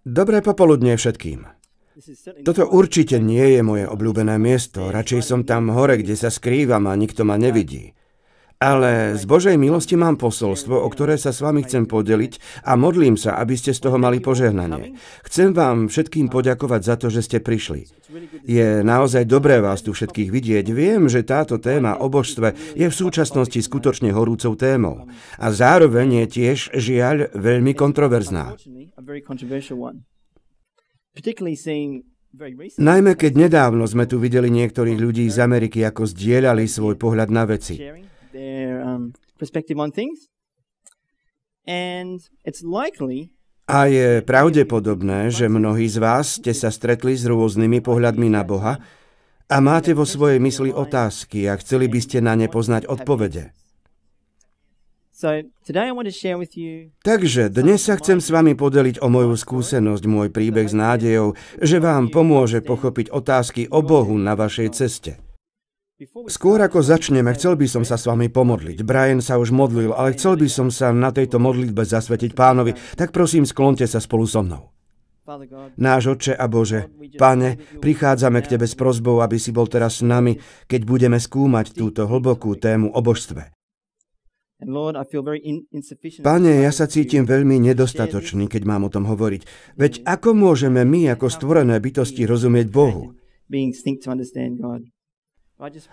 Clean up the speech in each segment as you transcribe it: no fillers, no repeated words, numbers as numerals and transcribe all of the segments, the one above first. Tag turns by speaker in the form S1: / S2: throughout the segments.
S1: Dobré popoludnie všetkým. Toto určite nie je moje obľúbené miesto, radšej som tam hore, kde sa skrývam a nikto ma nevidí. Ale z Božej milosti mám posolstvo, o ktoré sa s vami chcem podeliť a modlím sa, aby ste z toho mali požehnanie. Chcem vám všetkým poďakovať za to, že ste prišli. Je naozaj dobré vás tu všetkých vidieť. Viem, že táto téma o božstve je v súčasnosti skutočne horúcou témou. A zároveň je tiež, žiaľ, veľmi kontroverzná. Najmä keď nedávno sme tu videli niektorých ľudí z Ameriky, ako zdieľali svoj pohľad na veci. A je pravdepodobné, že mnohí z vás ste sa stretli s rôznymi pohľadmi na Boha a máte vo svojej mysli otázky a chceli by ste na ne poznať odpovede. Takže dnes sa chcem s vami podeliť o moju skúsenosť, môj príbeh s nádejou, že vám pomôže pochopiť otázky o Bohu na vašej ceste. Skôr ako začneme, chcel by som sa s vami pomodliť. Brian sa už modlil, ale chcel by som sa na tejto modlitbe zasvetiť Pánovi, tak prosím, sklonte sa spolu so mnou. Náš Otče a Bože, Pane, prichádzame k Tebe s prosbou, aby si bol teraz s nami, keď budeme skúmať túto hlbokú tému o božstve. Pane, ja sa cítim veľmi nedostatočný, keď mám o tom hovoriť. Veď ako môžeme my, ako stvorené bytosti, rozumieť Bohu?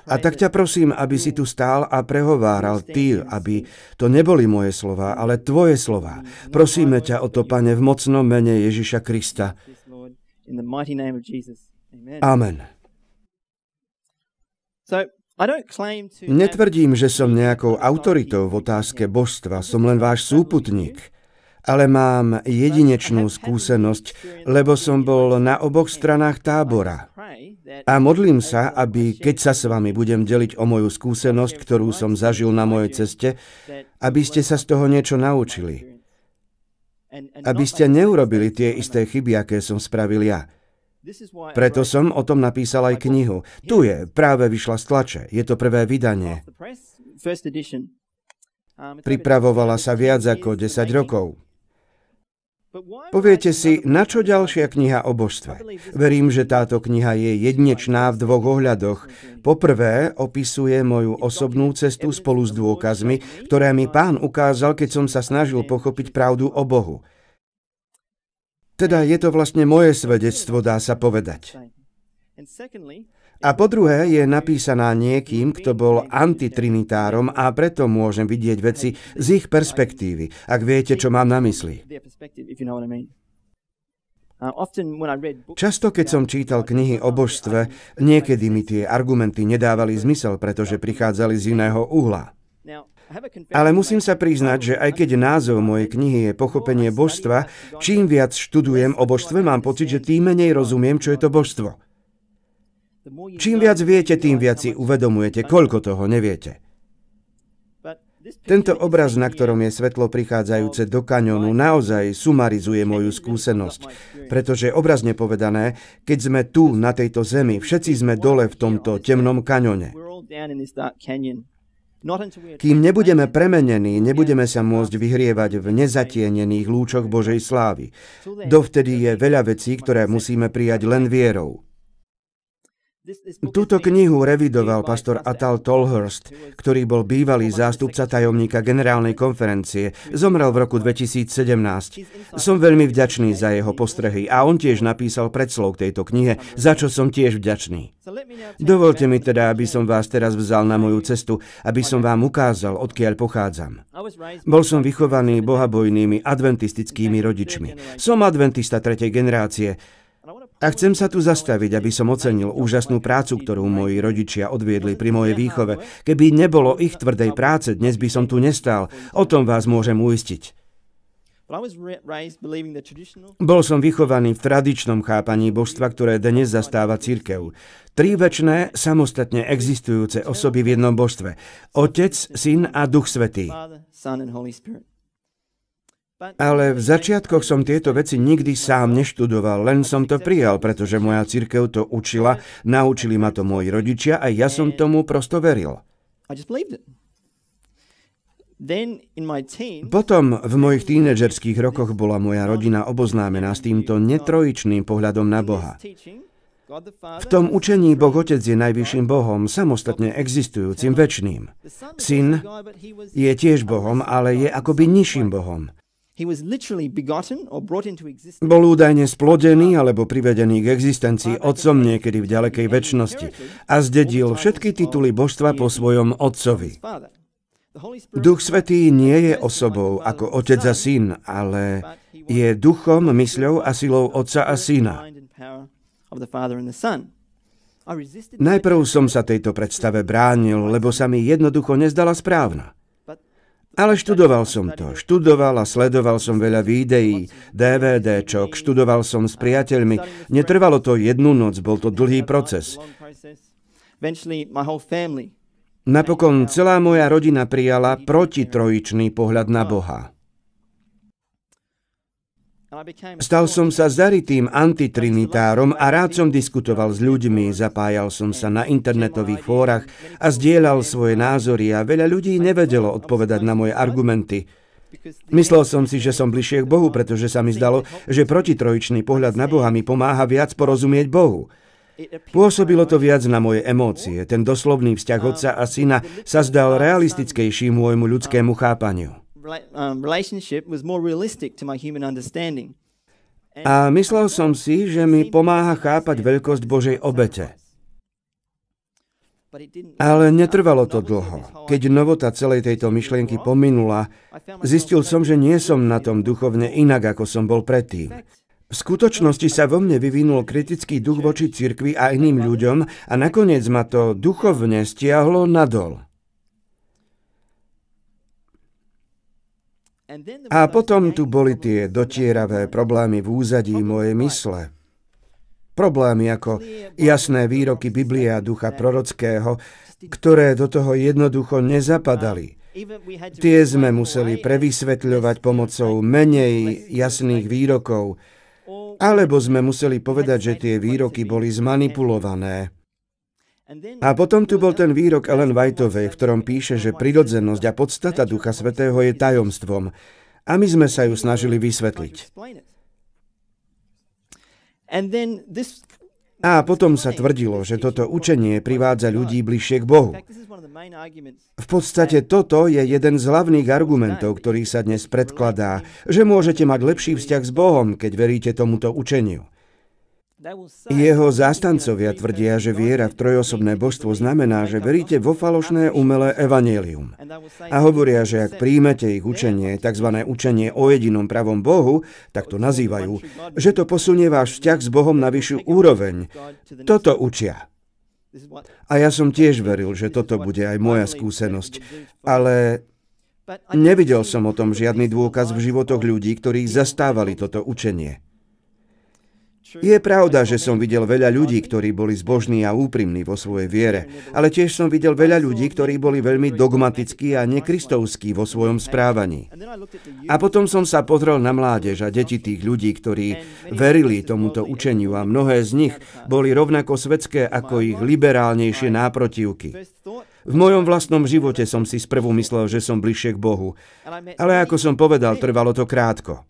S1: A tak ťa prosím, aby si tu stál a prehováral Ty, aby to neboli moje slová, ale Tvoje slová. Prosíme ťa o to, Pane, v mocnom mene Ježiša Krista. Amen. Netvrdím, že som nejakou autoritou v otázke božstva, som len váš súputník. Ale mám jedinečnú skúsenosť, lebo som bol na oboch stranách tábora. A modlím sa, aby, keď sa s vami budem deliť o moju skúsenosť, ktorú som zažil na mojej ceste, aby ste sa z toho niečo naučili. Aby ste neurobili tie isté chyby, aké som spravil ja. Preto som o tom napísal aj knihu. Tu je, práve vyšla z tlače. Je to prvé vydanie. Pripravovala sa viac ako 10 rokov. Poviete si, na čo ďalšia kniha o božstve? Verím, že táto kniha je jedinečná v dvoch ohľadoch. Poprvé, opisuje moju osobnú cestu spolu s dôkazmi, ktoré mi Pán ukázal, keď som sa snažil pochopiť pravdu o Bohu. Teda je to vlastne moje svedectvo, dá sa povedať. A po druhé je napísaná niekým, kto bol antitrinitárom a preto môžem vidieť veci z ich perspektívy, ak viete, čo mám na mysli. Často, keď som čítal knihy o božstve, niekedy mi tie argumenty nedávali zmysel, pretože prichádzali z iného uhla. Ale musím sa priznať, že aj keď názov mojej knihy je Pochopenie božstva, čím viac študujem o božstve, mám pocit, že tým menej rozumiem, čo je to božstvo. Čím viac viete, tým viac si uvedomujete, koľko toho neviete. Tento obraz, na ktorom je svetlo prichádzajúce do kaňonu, naozaj sumarizuje moju skúsenosť. Pretože obrazne povedané, keď sme tu, na tejto zemi, všetci sme dole v tomto temnom kaňone. Kým nebudeme premenení, nebudeme sa môcť vyhrievať v nezatienených lúčoch Božej slávy. Dovtedy je veľa vecí, ktoré musíme prijať len vierou. Túto knihu revidoval pastor Atal Tolhurst, ktorý bol bývalý zástupca tajomníka generálnej konferencie. Zomrel v roku 2017. Som veľmi vďačný za jeho postrehy a on tiež napísal predslov k tejto knihe, za čo som tiež vďačný. Dovolte mi teda, aby som vás teraz vzal na moju cestu, aby som vám ukázal, odkiaľ pochádzam. Bol som vychovaný bohabojnými adventistickými rodičmi. Som adventista 3. generácie. A chcem sa tu zastaviť, aby som ocenil úžasnú prácu, ktorú moji rodičia odviedli pri mojej výchove. Keby nebolo ich tvrdej práce, dnes by som tu nestál. O tom vás môžem uistiť. Bol som vychovaný v tradičnom chápaní božstva, ktoré dnes zastáva cirkev. 3 večné, samostatne existujúce osoby v jednom božstve. Otec, Syn a Duch Svätý. Ale v začiatkoch som tieto veci nikdy sám neštudoval, len som to prijal, pretože moja cirkev to učila, naučili ma to moji rodičia a ja som tomu prosto veril. Potom v mojich tínedžerských rokoch bola moja rodina oboznámená s týmto netrojičným pohľadom na Boha. V tom učení Boh Otec je najvyšším Bohom, samostatne existujúcim, večným. Syn je tiež Bohom, ale je akoby nižším Bohom. Bol údajne splodený alebo privedený k existencii Otcom niekedy v ďalekej večnosti a zdedil všetky tituly božstva po svojom Otcovi. Duch Svätý nie je osobou ako Otec a Syn, ale je duchom, mysľou a silou Otca a Syna. Najprv som sa tejto predstave bránil, lebo sa mi jednoducho nezdala správna. Ale študoval som to. Študoval a sledoval som veľa videí, DVDčok, študoval som s priateľmi. Netrvalo to jednu noc, bol to dlhý proces. Napokon celá moja rodina prijala protitrojičný pohľad na Boha. Stal som sa zarytým antitrinitárom a rád som diskutoval s ľuďmi, zapájal som sa na internetových fórach a zdieľal svoje názory a veľa ľudí nevedelo odpovedať na moje argumenty. Myslel som si, že som bližšie k Bohu, pretože sa mi zdalo, že protitrojičný pohľad na Boha mi pomáha viac porozumieť Bohu. Pôsobilo to viac na moje emócie. Ten doslovný vzťah Otca a Syna sa zdal realistickejší môjmu ľudskému chápaniu. A myslel som si, že mi pomáha chápať veľkosť Božej obete. Ale netrvalo to dlho. Keď novota celej tejto myšlienky pominula, zistil som, že nie som na tom duchovne inak, ako som bol predtým. V skutočnosti sa vo mne vyvinul kritický duch voči cirkvi a iným ľuďom a nakoniec ma to duchovne stiahlo nadol. A potom tu boli tie dotieravé problémy v úzadí mojej mysle. Problémy ako jasné výroky Biblie a ducha prorockého, ktoré do toho jednoducho nezapadali. Tie sme museli prevysvetľovať pomocou menej jasných výrokov, alebo sme museli povedať, že tie výroky boli zmanipulované. A potom tu bol ten výrok Ellen Whiteovej, v ktorom píše, že prirodzenosť a podstata Ducha Svätého je tajomstvom. A my sme sa ju snažili vysvetliť. A potom sa tvrdilo, že toto učenie privádza ľudí bližšie k Bohu. V podstate toto je jeden z hlavných argumentov, ktorý sa dnes predkladá, že môžete mať lepší vzťah s Bohom, keď veríte tomuto učeniu. Jeho zástancovia tvrdia, že viera v trojosobné božstvo znamená, že veríte vo falošné umelé evanjelium. A hovoria, že ak príjmete ich učenie, tzv. Učenie o jedinom pravom Bohu, tak to nazývajú, že to posunie váš vzťah s Bohom na vyššiu úroveň. Toto učia. A ja som tiež veril, že toto bude aj moja skúsenosť. Ale nevidel som o tom žiadny dôkaz v životoch ľudí, ktorí zastávali toto učenie. Je pravda, že som videl veľa ľudí, ktorí boli zbožní a úprimní vo svojej viere, ale tiež som videl veľa ľudí, ktorí boli veľmi dogmatickí a nekristovskí vo svojom správaní. A potom som sa pozrel na mládež a deti tých ľudí, ktorí verili tomuto učeniu a mnohé z nich boli rovnako svetské ako ich liberálnejšie náprotivky. V mojom vlastnom živote som si sprvu myslel, že som bližšie k Bohu. Ale ako som povedal, trvalo to krátko.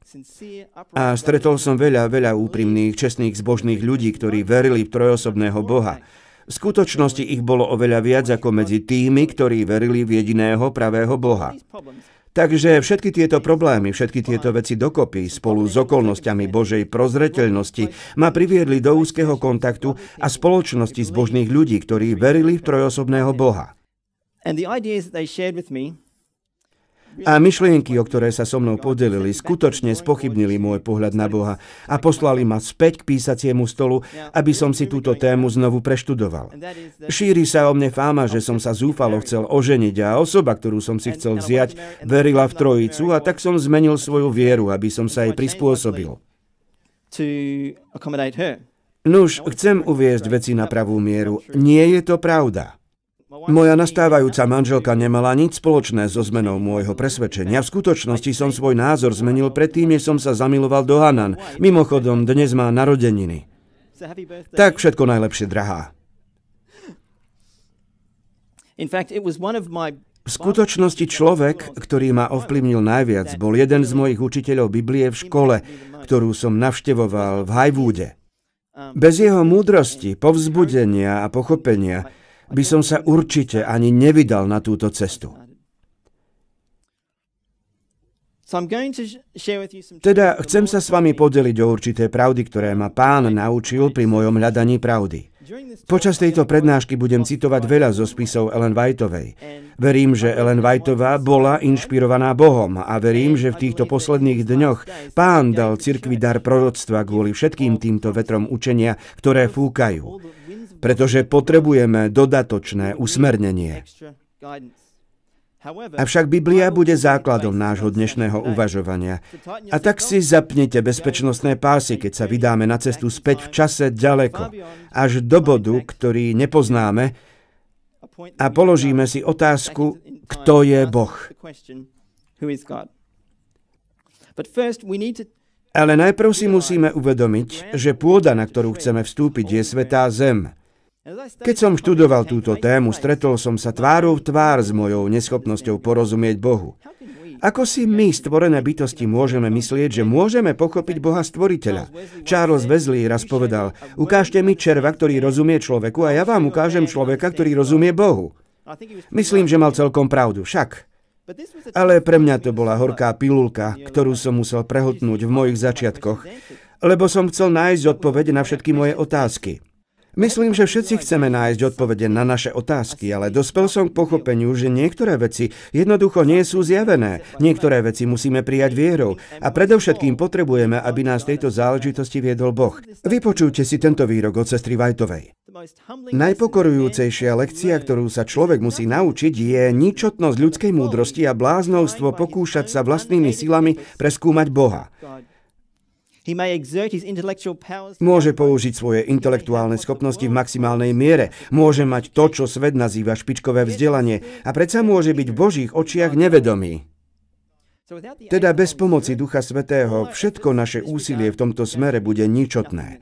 S1: A stretol som veľa úprimných, čestných, zbožných ľudí, ktorí verili v trojosobného Boha. V skutočnosti ich bolo oveľa viac ako medzi tými, ktorí verili v jediného pravého Boha. Takže všetky tieto problémy, všetky tieto veci dokopy spolu s okolnostiami Božej prozreteľnosti ma priviedli do úzkeho kontaktu a spoločnosti zbožných ľudí, ktorí verili v trojosobného Boha. A myšlienky, o ktoré sa so mnou podelili, skutočne spochybnili môj pohľad na Boha a poslali ma späť k písaciemu stolu, aby som si túto tému znovu preštudoval. Šíri sa o mne fáma, že som sa zúfalo chcel oženiť a osoba, ktorú som si chcel vziať, verila v Trojicu a tak som zmenil svoju vieru, aby som sa jej prispôsobil. Nuž, chcem uviesť veci na pravú mieru. Nie je to pravda. Moja nastávajúca manželka nemala nič spoločné so zmenou môjho presvedčenia. V skutočnosti som svoj názor zmenil predtým, než som sa zamiloval do Hanan. Mimochodom, dnes má narodeniny. Tak všetko najlepšie, drahá. V skutočnosti človek, ktorý ma ovplyvnil najviac, bol jeden z mojich učiteľov Biblie v škole, ktorú som navštevoval v Highwoode. Bez jeho múdrosti, povzbudenia a pochopenia by som sa určite ani nevydal na túto cestu. Teda chcem sa s vami podeliť o určité pravdy, ktoré ma Pán naučil pri mojom hľadaní pravdy. Počas tejto prednášky budem citovať veľa zo spisov Ellen Whiteovej. Verím, že Ellen Whiteová bola inšpirovaná Bohom a verím, že v týchto posledných dňoch Pán dal cirkvi dar proroctva kvôli všetkým týmto vetrom učenia, ktoré fúkajú. Pretože potrebujeme dodatočné usmernenie. Avšak Biblia bude základom nášho dnešného uvažovania. A tak si zapnite bezpečnostné pásy, keď sa vydáme na cestu späť v čase ďaleko, až do bodu, ktorý nepoznáme, a položíme si otázku, kto je Boh. Ale najprv si musíme uvedomiť, že pôda, na ktorú chceme vstúpiť, je svätá zem. Keď som študoval túto tému, stretol som sa tvárou v tvár s mojou neschopnosťou porozumieť Bohu. Ako si my, stvorené bytosti, môžeme myslieť, že môžeme pochopiť Boha stvoriteľa? Charles Wesley raz povedal, ukážte mi červa, ktorý rozumie človeku, a ja vám ukážem človeka, ktorý rozumie Bohu. Myslím, že mal celkom pravdu, však. Ale pre mňa to bola horká pilulka, ktorú som musel prehltnúť v mojich začiatkoch, lebo som chcel nájsť odpovede na všetky moje otázky. Myslím, že všetci chceme nájsť odpovede na naše otázky, ale dospel som k pochopeniu, že niektoré veci jednoducho nie sú zjavené. Niektoré veci musíme prijať vierou a predovšetkým potrebujeme, aby nás tejto záležitosti viedol Boh. Vypočujte si tento výrok od sestry Whiteovej. Najpokorujúcejšia lekcia, ktorú sa človek musí naučiť, je ničotnosť ľudskej múdrosti a bláznovstvo pokúšať sa vlastnými silami preskúmať Boha. Môže použiť svoje intelektuálne schopnosti v maximálnej miere. Môže mať to, čo svet nazýva špičkové vzdelanie. A predsa môže byť v Božích očiach nevedomý. Teda bez pomoci Ducha Svätého všetko naše úsilie v tomto smere bude ničotné.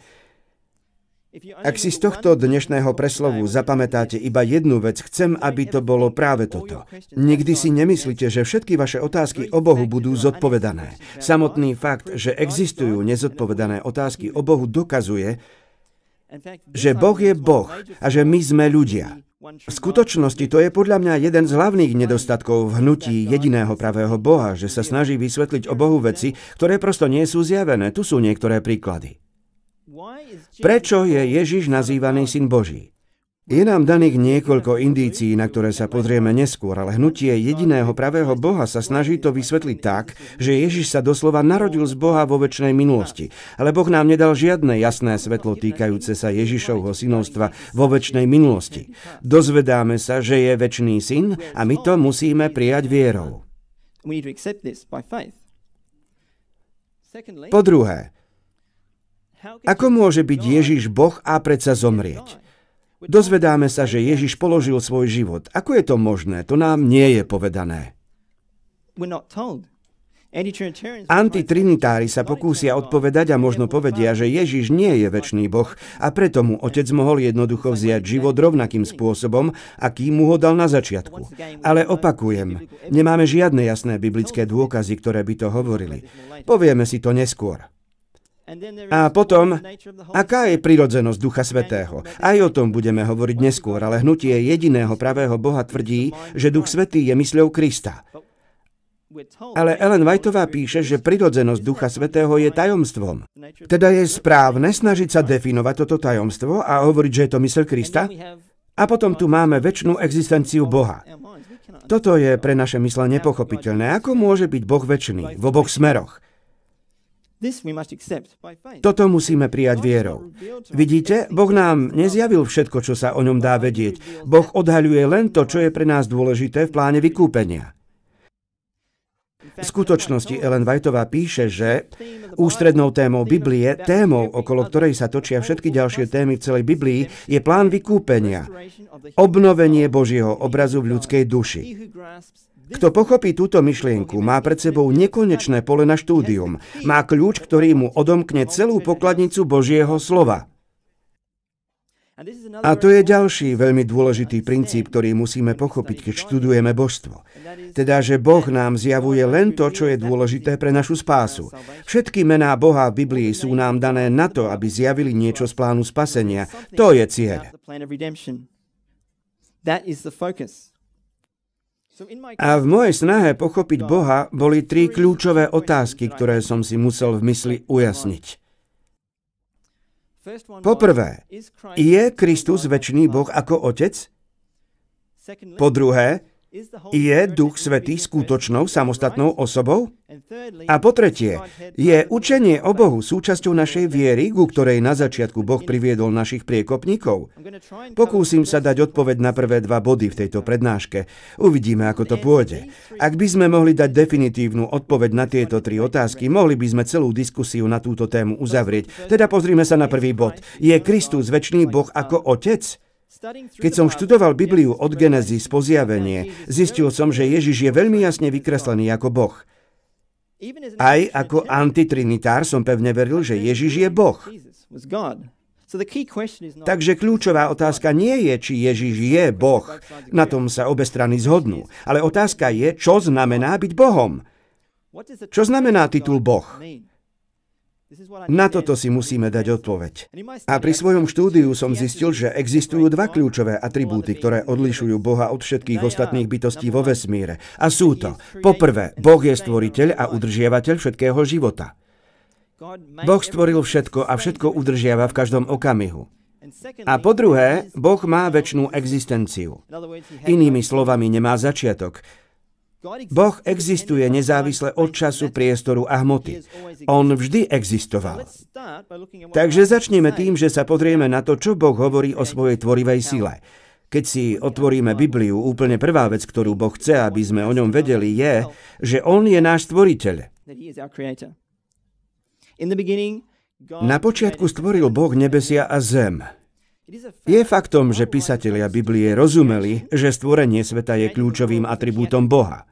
S1: Ak si z tohto dnešného preslovu zapamätáte iba jednu vec, chcem, aby to bolo práve toto. Nikdy si nemyslíte, že všetky vaše otázky o Bohu budú zodpovedané. Samotný fakt, že existujú nezodpovedané otázky o Bohu, dokazuje, že Boh je Boh a že my sme ľudia. V skutočnosti to je podľa mňa jeden z hlavných nedostatkov v hnutí jediného pravého Boha, že sa snaží vysvetliť o Bohu veci, ktoré prosto nie sú zjavené. Tu sú niektoré príklady. Prečo je Ježiš nazývaný Syn Boží? Je nám daných niekoľko indícií, na ktoré sa pozrieme neskôr, ale hnutie jediného pravého Boha sa snaží to vysvetliť tak, že Ježiš sa doslova narodil z Boha vo večnej minulosti. Ale Boh nám nedal žiadne jasné svetlo týkajúce sa Ježišovho synovstva vo večnej minulosti. Dozvedáme sa, že je večný syn a my to musíme prijať vierou. Po druhé, ako môže byť Ježiš Boh a predsa zomrieť? Dozvedáme sa, že Ježiš položil svoj život. Ako je to možné? To nám nie je povedané. Antitrinitári sa pokúsia odpovedať a možno povedia, že Ježiš nie je večný Boh a preto mu Otec mohol jednoducho vziať život rovnakým spôsobom, aký mu ho dal na začiatku. Ale opakujem, nemáme žiadne jasné biblické dôkazy, ktoré by to hovorili. Povieme si to neskôr. A potom, aká je prirodzenosť Ducha Svätého? Aj o tom budeme hovoriť neskôr, ale hnutie jediného pravého Boha tvrdí, že Duch Svätý je mysľou Krista. Ale Ellen Whiteová píše, že prirodzenosť Ducha Svätého je tajomstvom. Teda je správne snažiť sa definovať toto tajomstvo a hovoriť, že je to mysľ Krista? A potom tu máme večnú existenciu Boha. Toto je pre naše mysle nepochopiteľné. Ako môže byť Boh večný v oboch smeroch? Toto musíme prijať vierou. Vidíte, Boh nám nezjavil všetko, čo sa o ňom dá vedieť. Boh odhaľuje len to, čo je pre nás dôležité v pláne vykúpenia. V skutočnosti Ellen Whiteová píše, že ústrednou témou Biblie, témou, okolo ktorej sa točia všetky ďalšie témy v celej Biblii, je plán vykúpenia. Obnovenie Božieho obrazu v ľudskej duši. Kto pochopí túto myšlienku, má pred sebou nekonečné pole na štúdium. Má kľúč, ktorý mu odomkne celú pokladnicu Božieho slova. A to je ďalší veľmi dôležitý princíp, ktorý musíme pochopiť, keď študujeme božstvo. Teda, že Boh nám zjavuje len to, čo je dôležité pre našu spásu. Všetky mená Boha v Biblii sú nám dané na to, aby zjavili niečo z plánu spasenia. To je cieľ. A v mojej snahe pochopiť Boha boli 3 kľúčové otázky, ktoré som si musel v mysli ujasniť. Poprvé, je Kristus večný Boh ako Otec? Po druhé, je Duch Svätý skutočnou samostatnou osobou? A po tretie, je učenie o Bohu súčasťou našej viery, ku ktorej na začiatku Boh priviedol našich priekopníkov? Pokúsim sa dať odpoveď na prvé 2 body v tejto prednáške. Uvidíme, ako to pôjde. Ak by sme mohli dať definitívnu odpoveď na tieto 3 otázky, mohli by sme celú diskusiu na túto tému uzavrieť. Teda pozrime sa na prvý bod. Je Kristus večný Boh ako Otec? Keď som študoval Bibliu od Genesis po Zjavenie, zistil som, že Ježiš je veľmi jasne vykreslený ako Boh. Aj ako antitrinitár som pevne veril, že Ježiš je Boh. Takže kľúčová otázka nie je, či Ježiš je Boh. Na tom sa obe strany zhodnú. Ale otázka je, čo znamená byť Bohom. Čo znamená titul Boh? Na toto si musíme dať odpoveď. A pri svojom štúdiu som zistil, že existujú 2 kľúčové atribúty, ktoré odlišujú Boha od všetkých ostatných bytostí vo vesmíre. A sú to: poprvé, Boh je stvoriteľ a udržiavateľ všetkého života. Boh stvoril všetko a všetko udržiava v každom okamihu. A po druhé, Boh má večnú existenciu. Inými slovami, nemá začiatok. Boh existuje nezávisle od času, priestoru a hmoty. On vždy existoval. Takže začneme tým, že sa pozrieme na to, čo Boh hovorí o svojej tvorivej sile. Keď si otvoríme Bibliu, úplne prvá vec, ktorú Boh chce, aby sme o ňom vedeli, je, že On je náš stvoriteľ. Na počiatku stvoril Boh nebesia a zem. Je faktom, že písatelia Biblie rozumeli, že stvorenie sveta je kľúčovým atribútom Boha.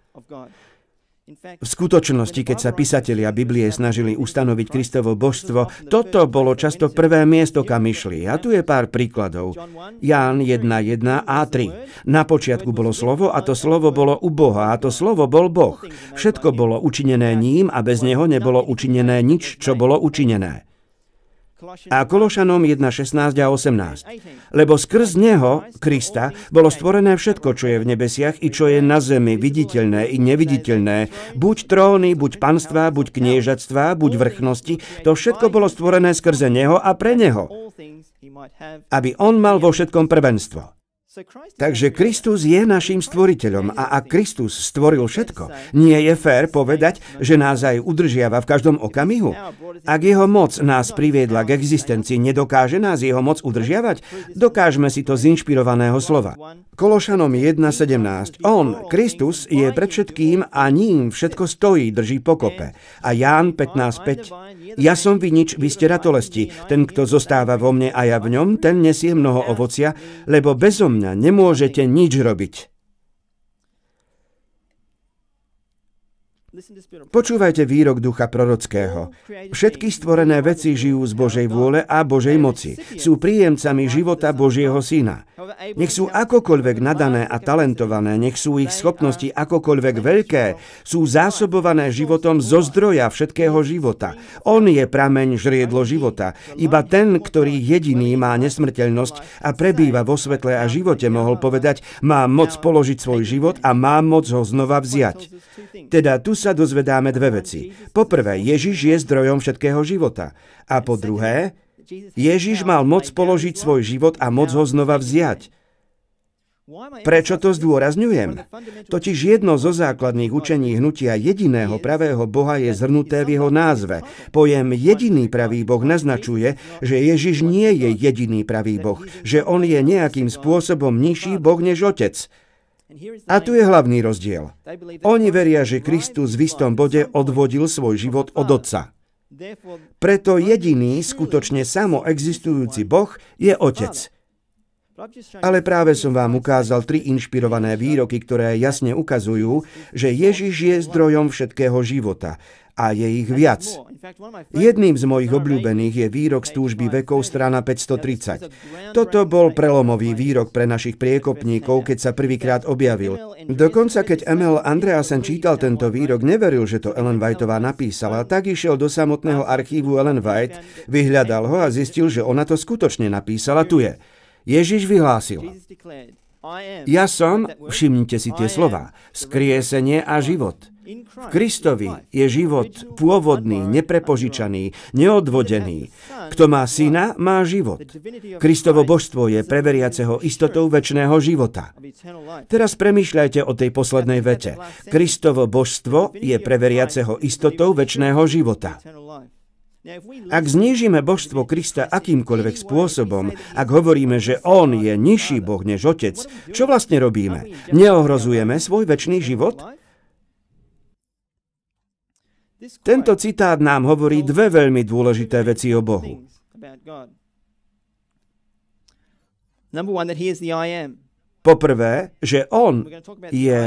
S1: V skutočnosti, keď sa písatelia Biblie snažili ustanoviť Kristovo božstvo, toto bolo často prvé miesto, kam išli. A tu je pár príkladov. Ján 1.1 a 3. Na počiatku bolo slovo a to slovo bolo u Boha a to slovo bol Boh. Všetko bolo učinené ním a bez neho nebolo učinené nič, čo bolo učinené. A Kološanom 1.16 a 18. Lebo skrz neho, Krista, bolo stvorené všetko, čo je v nebesiach i čo je na zemi, viditeľné i neviditeľné. Buď tróny, buď panstvá, buď kniežatstvá, buď vrchnosti, to všetko bolo stvorené skrze neho a pre neho, aby on mal vo všetkom prvenstvo. Takže Kristus je naším stvoriteľom a ak Kristus stvoril všetko, nie je fér povedať, že nás aj udržiava v každom okamihu? Ak jeho moc nás priviedla k existencii, nedokáže nás jeho moc udržiavať? Dokážme si to z inšpirovaného slova. Kološanom 1.17. On, Kristus, je pred všetkým a ním všetko stojí, drží pokope. A Ján 15.5. Ja som vinič, vy ste ratolesti. Ten, kto zostáva vo mne a ja v ňom, ten nesie mnoho ovocia, lebo bezo mňa nemôžete nič robiť. Počúvajte výrok ducha prorockého. Všetky stvorené veci žijú z Božej vôle a Božej moci. Sú príjemcami života Božieho syna. Nech sú akokoľvek nadané a talentované, nech sú ich schopnosti akokoľvek veľké, sú zásobované životom zo zdroja všetkého života. On je prameň žriedlo života. Iba ten, ktorý jediný má nesmrteľnosť a prebýva vo svetle a živote, mohol povedať, mám moc položiť svoj život a mám moc ho znova vziať. Teda tu sa dozvedáme 2 veci. Poprvé, Ježiš je zdrojom všetkého života. A po druhé, Ježiš mal moc položiť svoj život a moc ho znova vziať. Prečo to zdôrazňujem? Totiž jedno zo základných učení hnutia jediného pravého Boha je zhrnuté v jeho názve. Pojem jediný pravý Boh naznačuje, že Ježiš nie je jediný pravý Boh, že on je nejakým spôsobom nižší Boh než Otec. A tu je hlavný rozdiel. Oni veria, že Kristus v istom bode odvodil svoj život od Otca. Preto jediný, skutočne samoexistujúci Boh je Otec. Ale práve som vám ukázal 3 inšpirované výroky, ktoré jasne ukazujú, že Ježiš je zdrojom všetkého života. A je ich viac. Jedným z mojich obľúbených je výrok z túžby vekov, strana 530. Toto bol prelomový výrok pre našich priekopníkov, keď sa prvýkrát objavil. Dokonca, keď Emil Andreasen čítal tento výrok, neveril, že to Ellen Whiteová napísala, tak išiel do samotného archívu Ellen White, vyhľadal ho a zistil, že ona to skutočne napísala. Tu je. Ježiš vyhlásil: Ja som, všimnite si tie slová, skriesenie a život. V Kristovi je život pôvodný, neprepožičaný, neodvodený. Kto má syna, má život. Kristovo božstvo je pre veriaceho istotou večného života. Teraz premýšľajte o tej poslednej vete. Kristovo božstvo je pre veriaceho istotou večného života. Ak znížime božstvo Krista akýmkoľvek spôsobom, ak hovoríme, že on je nižší Boh než Otec, čo vlastne robíme? Neohrozujeme svoj večný život? Tento citát nám hovorí 2 veľmi dôležité veci o Bohu. Poprvé, že on je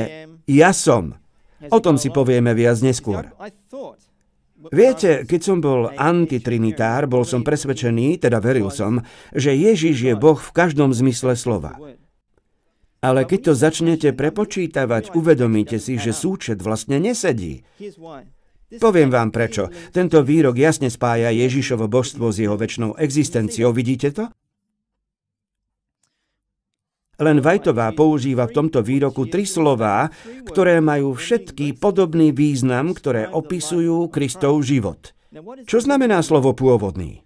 S1: ja som. O tom si povieme viac neskôr. Viete, keď som bol antitrinitár, bol som presvedčený, teda veril som, že Ježiš je Boh v každom zmysle slova. Ale keď to začnete prepočítavať, uvedomíte si, že súčet vlastne nesedí. Poviem vám prečo. Tento výrok jasne spája Ježišovo božstvo s jeho večnou existenciou. Vidíte to? Ellen Whiteová používa v tomto výroku 3 slová, ktoré majú všetky podobný význam, ktoré opisujú Kristov život. Čo znamená slovo pôvodný?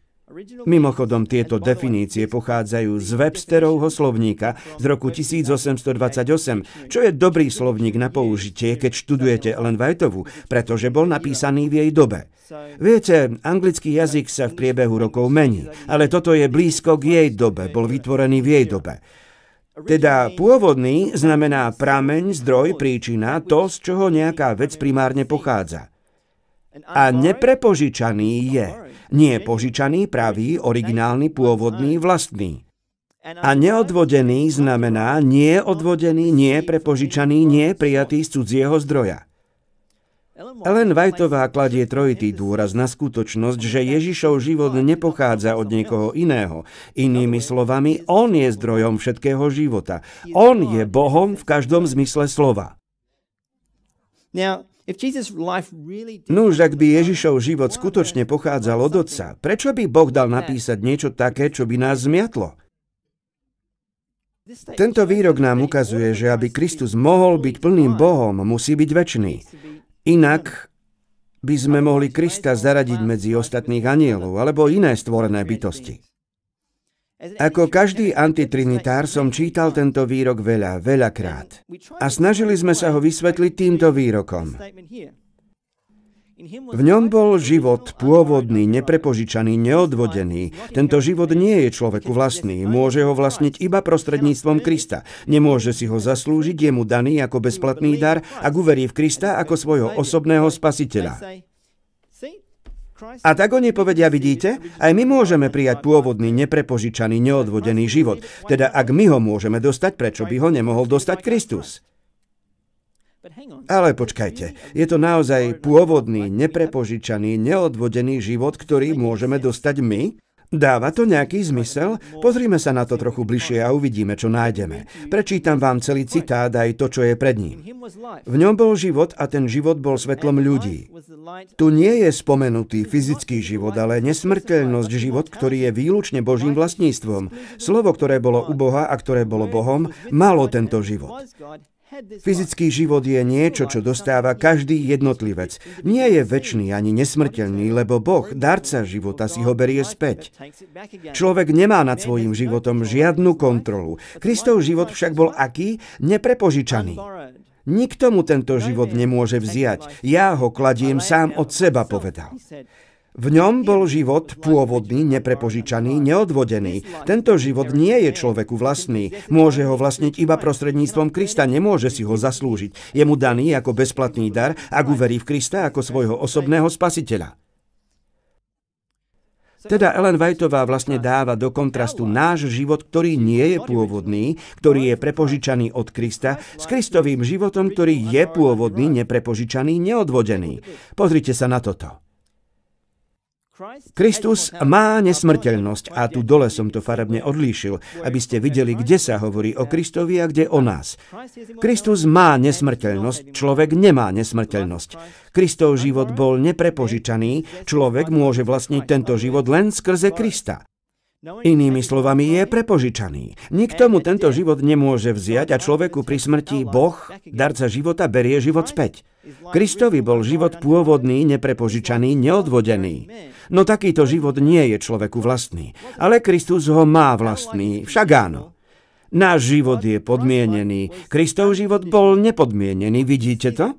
S1: Mimochodom, tieto definície pochádzajú z Websterovho slovníka z roku 1828, čo je dobrý slovník na použitie, keď študujete Ellen Whiteovu, pretože bol napísaný v jej dobe. Viete, anglický jazyk sa v priebehu rokov mení, ale toto je blízko k jej dobe, bol vytvorený v jej dobe. Teda pôvodný znamená prameň, zdroj, príčina, to, z čoho nejaká vec primárne pochádza. A neprepožičaný je. Nie požičaný, pravý, originálny, pôvodný, vlastný. A neodvodený znamená nie odvodený, nie prepožičaný, nie prijatý z cudzieho zdroja. Ellen Whiteová kladie trojitý dôraz na skutočnosť, že Ježišov život nepochádza od niekoho iného. Inými slovami, on je zdrojom všetkého života. On je Bohom v každom zmysle slova. Nuž, ak by Ježišov život skutočne pochádzal od Otca, prečo by Boh dal napísať niečo také, čo by nás zmiatlo? Tento výrok nám ukazuje, že aby Kristus mohol byť plným Bohom, musí byť večný. Inak by sme mohli Krista zaradiť medzi ostatných anielov alebo iné stvorené bytosti. Ako každý antitrinitár som čítal tento výrok veľakrát. A snažili sme sa ho vysvetliť týmto výrokom. V ňom bol život pôvodný, neprepožičaný, neodvodený. Tento život nie je človeku vlastný. Môže ho vlastniť iba prostredníctvom Krista. Nemôže si ho zaslúžiť, je mu daný ako bezplatný dar, ak uverí v Krista ako svojho osobného spasiteľa. A tak oni povedia, vidíte, aj my môžeme prijať pôvodný, neprepožičaný, neodvodený život. Teda ak my ho môžeme dostať, prečo by ho nemohol dostať Kristus? Ale počkajte, je to naozaj pôvodný, neprepožičaný, neodvodený život, ktorý môžeme dostať my? Dáva to nejaký zmysel? Pozrime sa na to trochu bližšie a uvidíme, čo nájdeme. Prečítam vám celý citát aj to, čo je pred ním. V ňom bol život a ten život bol svetlom ľudí. Tu nie je spomenutý fyzický život, ale nesmrteľnosť, život, ktorý je výlučne Božím vlastníctvom. Slovo, ktoré bolo u Boha a ktoré bolo Bohom, malo tento život. Fyzický život je niečo, čo dostáva každý jednotlivec. Nie je večný ani nesmrteľný, lebo Boh, darca života, si ho berie späť. Človek nemá nad svojím životom žiadnu kontrolu. Kristov život však bol aký? Neprepožičaný. Nikto mu tento život nemôže vziať. Ja ho kladiem sám od seba, povedal. V ňom bol život pôvodný, neprepožičaný, neodvodený. Tento život nie je človeku vlastný. Môže ho vlastniť iba prostredníctvom Krista, nemôže si ho zaslúžiť. Je mu daný ako bezplatný dar, ak uverí v Krista ako svojho osobného spasiteľa. Teda Ellen Whiteová vlastne dáva do kontrastu náš život, ktorý nie je pôvodný, ktorý je prepožičaný od Krista, s Kristovým životom, ktorý je pôvodný, neprepožičaný, neodvodený. Pozrite sa na toto. Kristus má nesmrteľnosť a tu dole som to farebne odlíšil, aby ste videli, kde sa hovorí o Kristovi a kde o nás. Kristus má nesmrteľnosť, človek nemá nesmrteľnosť. Kristov život bol neprepožičaný, človek môže vlastniť tento život len skrze Krista. Inými slovami, je prepožičaný. Nikto mu tento život nemôže vziať a človeku pri smrti Boh, darca života, berie život späť. Kristovi bol život pôvodný, neprepožičaný, neodvodený. No takýto život nie je človeku vlastný, ale Kristus ho má vlastný, však áno. Náš život je podmienený, Kristov život bol nepodmienený, vidíte to?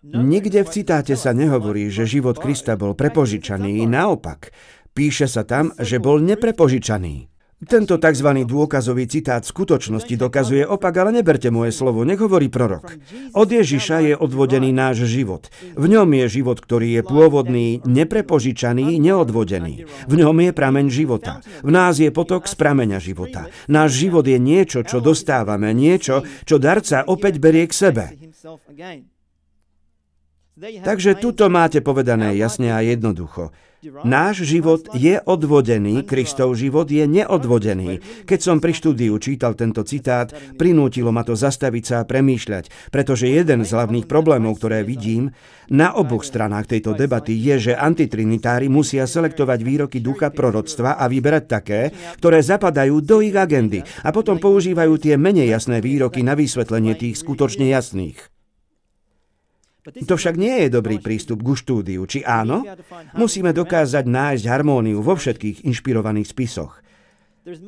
S1: Nikde v citáte sa nehovorí, že život Krista bol prepožičaný, naopak. Píše sa tam, že bol neprepožičaný. Tento tzv. Dôkazový citát v skutočnosti dokazuje opak, ale neberte moje slovo, nech hovorí prorok. Od Ježiša je odvodený náš život. V ňom je život, ktorý je pôvodný, neprepožičaný, neodvodený. V ňom je prameň života. V nás je potok z prameňa života. Náš život je niečo, čo dostávame, niečo, čo darca opäť berie k sebe. Takže tuto máte povedané jasne a jednoducho. Náš život je odvodený, Kristov život je neodvodený. Keď som pri štúdiu čítal tento citát, prinútilo ma to zastaviť sa a premýšľať, pretože jeden z hlavných problémov, ktoré vidím na oboch stranách tejto debaty, je, že antitrinitári musia selektovať výroky ducha proroctva a vyberať také, ktoré zapadajú do ich agendy a potom používajú tie menej jasné výroky na vysvetlenie tých skutočne jasných. To však nie je dobrý prístup ku štúdiu, či áno? Musíme dokázať nájsť harmóniu vo všetkých inšpirovaných spisoch.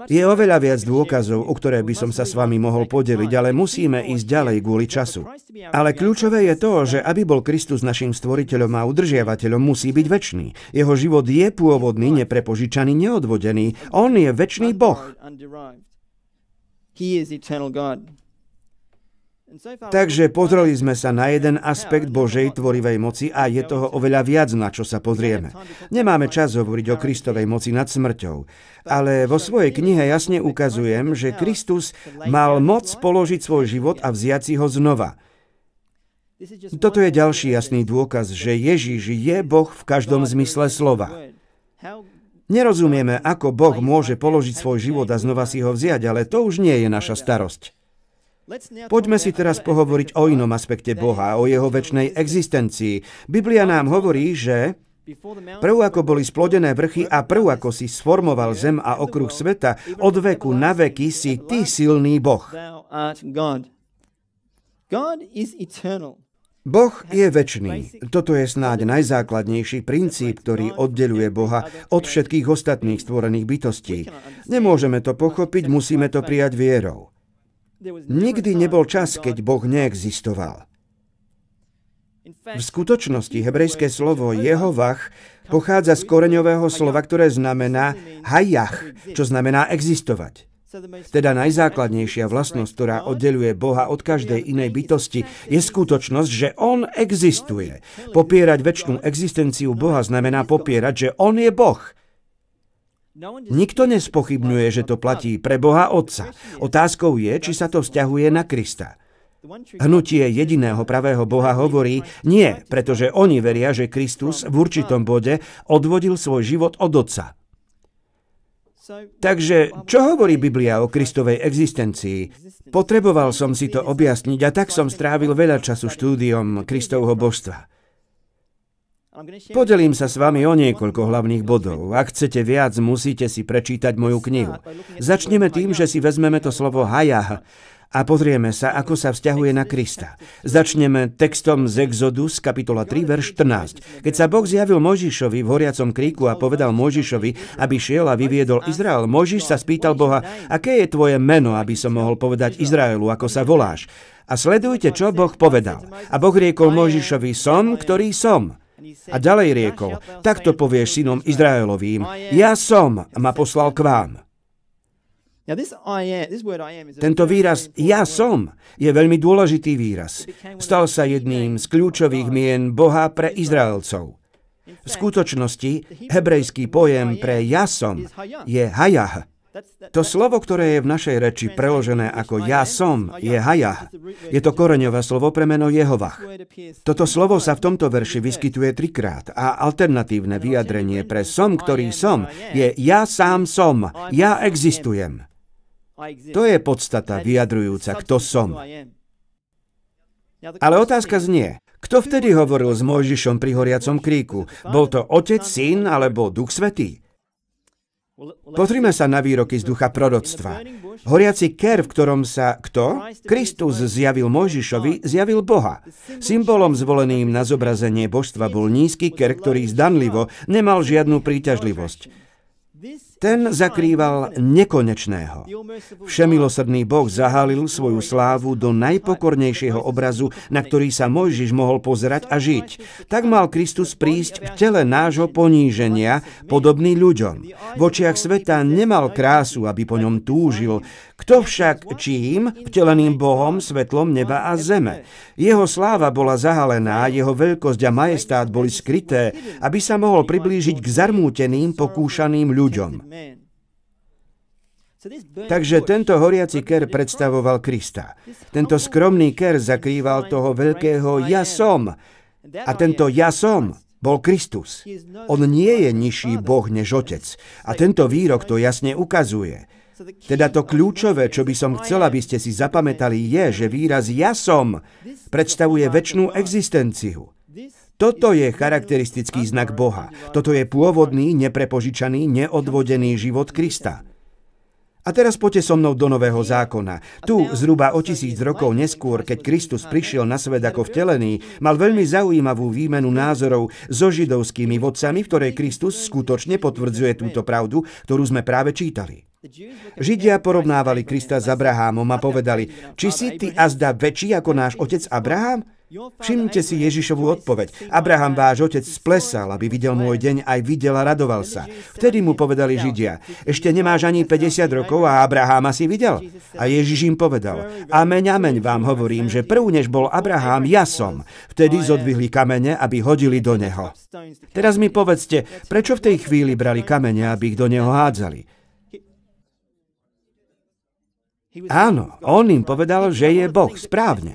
S1: Je oveľa viac dôkazov, o ktoré by som sa s vami mohol podeliť, ale musíme ísť ďalej kvôli času. Ale kľúčové je to, že aby bol Kristus našim stvoriteľom a udržiavateľom, musí byť večný. Jeho život je pôvodný, neprepožičaný, neodvodený. On je večný Boh. Takže pozreli sme sa na jeden aspekt Božej tvorivej moci a je toho oveľa viac, na čo sa pozrieme. Nemáme čas hovoriť o Kristovej moci nad smrťou, ale vo svojej knihe jasne ukazujem, že Kristus mal moc položiť svoj život a vziať si ho znova. Toto je ďalší jasný dôkaz, že Ježiš je Boh v každom zmysle slova. Nerozumieme, ako Boh môže položiť svoj život a znova si ho vziať, ale to už nie je naša starosť. Poďme si teraz pohovoriť o inom aspekte Boha, o jeho večnej existencii. Biblia nám hovorí, že prv ako boli splodené vrchy a prv ako si sformoval zem a okruh sveta, od veku na veky si ty silný Boh. Boh je večný. Toto je snáď najzákladnejší princíp, ktorý oddeľuje Boha od všetkých ostatných stvorených bytostí. Nemôžeme to pochopiť, musíme to prijať vierou. Nikdy nebol čas, keď Boh neexistoval. V skutočnosti hebrejské slovo Jehovah pochádza z koreňového slova, ktoré znamená hajach, čo znamená existovať. Teda najzákladnejšia vlastnosť, ktorá oddeľuje Boha od každej inej bytosti, je skutočnosť, že On existuje. Popierať večnú existenciu Boha znamená popierať, že On je Boh. Nikto nespochybňuje, že to platí pre Boha Otca. Otázkou je, či sa to vzťahuje na Krista. Hnutie jediného pravého Boha hovorí nie, pretože oni veria, že Kristus v určitom bode odvodil svoj život od Otca. Takže, čo hovorí Biblia o Kristovej existencii? Potreboval som si to objasniť a tak som strávil veľa času štúdiom Kristovho božstva. Podelím sa s vami o niekoľko hlavných bodov. Ak chcete viac, musíte si prečítať moju knihu. Začneme tým, že si vezmeme to slovo hajah a pozrieme sa, ako sa vzťahuje na Krista. Začneme textom z Exodus, kapitola 3, verš 14. Keď sa Boh zjavil Mojžišovi v horiacom kríku a povedal Mojžišovi, aby šiel a vyviedol Izrael, Mojžiš sa spýtal Boha, aké je tvoje meno, aby som mohol povedať Izraelu, ako sa voláš. A sledujte, čo Boh povedal. A Boh riekol Mojžišovi, som, ktorý som. A ďalej riekol, takto povieš synom Izraelovým, ja som ma poslal k vám. Tento výraz ja som je veľmi dôležitý výraz. Stal sa jedným z kľúčových mien Boha pre Izraelcov. V skutočnosti hebrejský pojem pre ja som je hayah. To slovo, ktoré je v našej reči preložené ako ja som, je hayah. Je to koreňové slovo pre meno Jehovah. Toto slovo sa v tomto verši vyskytuje 3-krát a alternatívne vyjadrenie pre som, ktorý som, je ja sám som, ja existujem. To je podstata vyjadrujúca, kto som. Ale otázka znie, kto vtedy hovoril s Mojžišom pri horiacom kríku? Bol to Otec, Syn alebo Duch Svätý? Pozrime sa na výroky z ducha proroctva. Horiaci ker, v ktorom sa kto? Kristus zjavil Mojžišovi, zjavil Boha. Symbolom zvoleným na zobrazenie božstva bol nízky ker, ktorý zdanlivo nemal žiadnu príťažlivosť. Ten zakrýval nekonečného. Všemilosrdný Boh zahálil svoju slávu do najpokornejšieho obrazu, na ktorý sa Mojžiš mohol pozerať a žiť. Tak mal Kristus prísť v tele nášho poníženia, podobný ľuďom. V očiach sveta nemal krásu, aby po ňom túžil. Kto však čím? Vteleným Bohom, svetlom neba a zeme. Jeho sláva bola zahalená, jeho veľkosť a majestát boli skryté, aby sa mohol priblížiť k zarmúteným, pokúšaným ľuďom. Takže tento horiaci ker predstavoval Krista. Tento skromný ker zakrýval toho veľkého ja som. A tento ja som bol Kristus. On nie je nižší Boh než Otec. A tento výrok to jasne ukazuje. Teda to kľúčové, čo by som chcel, aby ste si zapamätali, je, že výraz ja som predstavuje večnú existenciu. Toto je charakteristický znak Boha. Toto je pôvodný, neprepožičaný, neodvodený život Krista. A teraz poďte so mnou do Nového zákona. Tu, zhruba o 1000 rokov neskôr, keď Kristus prišiel na svet ako vtelený, mal veľmi zaujímavú výmenu názorov so židovskými vodcami, v ktorej Kristus skutočne potvrdzuje túto pravdu, ktorú sme práve čítali. Židia porovnávali Krista s Abrahámom a povedali, či si ty azda väčší ako náš otec Abraham? Všimnite si Ježišovu odpoveď. Abraham, váš otec, splesal, aby videl môj deň, aj videl a radoval sa. Vtedy mu povedali Židia, ešte nemáš ani 50 rokov a Abraháma si videl? A Ježiš im povedal, ameň, ameň vám hovorím, že prv než bol Abrahám, ja som. Vtedy zodvihli kamene, aby hodili do neho. Teraz mi povedzte, prečo v tej chvíli brali kamene, aby ich do neho hádzali? Áno, on im povedal, že je Boh, správne.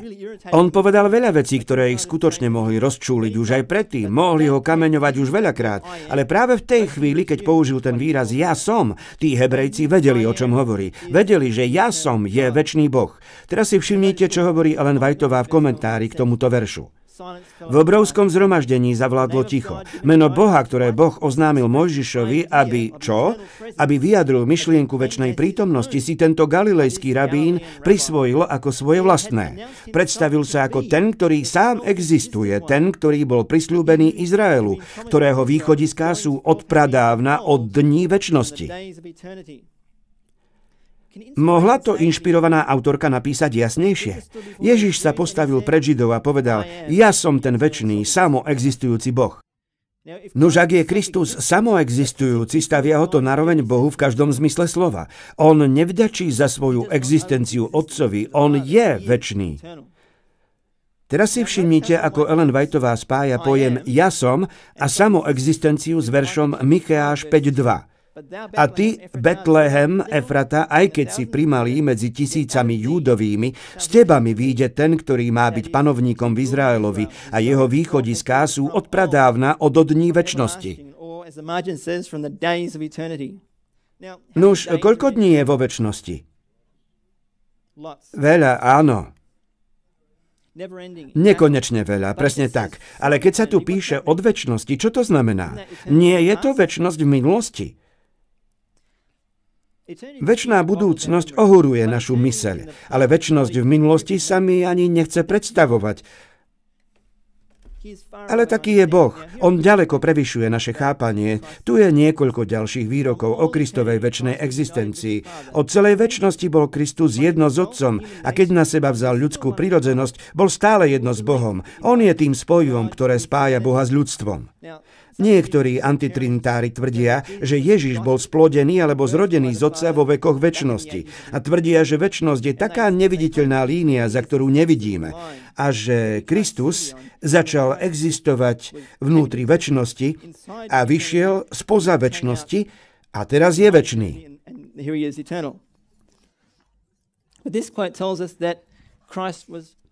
S1: On povedal veľa vecí, ktoré ich skutočne mohli rozčúliť už aj predtým, mohli ho kameňovať už veľakrát, ale práve v tej chvíli, keď použil ten výraz ja som, tí Hebrejci vedeli, o čom hovorí. Vedeli, že ja som je večný Boh. Teraz si všimnite, čo hovorí Ellen Whiteová v komentári k tomuto veršu. V obrovskom zhromaždení zavládlo ticho. Meno Boha, ktoré Boh oznámil Mojžišovi, aby čo? Aby vyjadril myšlienku večnej prítomnosti, si tento galilejský rabín prisvojil ako svoje vlastné. Predstavil sa ako ten, ktorý sám existuje, ten, ktorý bol prisľúbený Izraelu, ktorého východiská sú odpradávna od dní večnosti. Mohla to inšpirovaná autorka napísať jasnejšie? Ježiš sa postavil pred Židov a povedal, ja som ten večný, samoexistujúci Boh. Nuž ak je Kristus samoexistujúci, stavia ho to naroveň Bohu v každom zmysle slova. On nevďačí za svoju existenciu Otcovi, on je večný. Teraz si všimnite, ako Ellen Whiteová spája pojem ja som a samoexistenciu s veršom Micheáš 5.2. A ty, Betlehem, Efrata, aj keď si primalý medzi tisícami Júdovými, z teba mi vyjde ten, ktorý má byť panovníkom v Izraelovi a jeho východiská sú odpradávna od dní večnosti. Nuž, koľko dní je vo večnosti? Veľa, áno. Nekonečne veľa, presne tak. Ale keď sa tu píše od večnosti, čo to znamená? Nie je to večnosť v minulosti. Večná budúcnosť ohuruje našu myseľ, ale večnosť v minulosti sa mi ani nechce predstavovať. Ale taký je Boh. On ďaleko prevyšuje naše chápanie. Tu je niekoľko ďalších výrokov o Kristovej večnej existencii. Od celej večnosti bol Kristus jedno s Otcom a keď na seba vzal ľudskú prirodzenosť, bol stále jedno s Bohom. On je tým spojivom, ktoré spája Boha s ľudstvom. Niektorí antitrinitári tvrdia, že Ježiš bol splodený alebo zrodený z Otca vo vekoch večnosti a tvrdia, že večnosť je taká neviditeľná línia, za ktorú nevidíme a že Kristus začal existovať vnútri večnosti a vyšiel spoza večnosti a teraz je večný.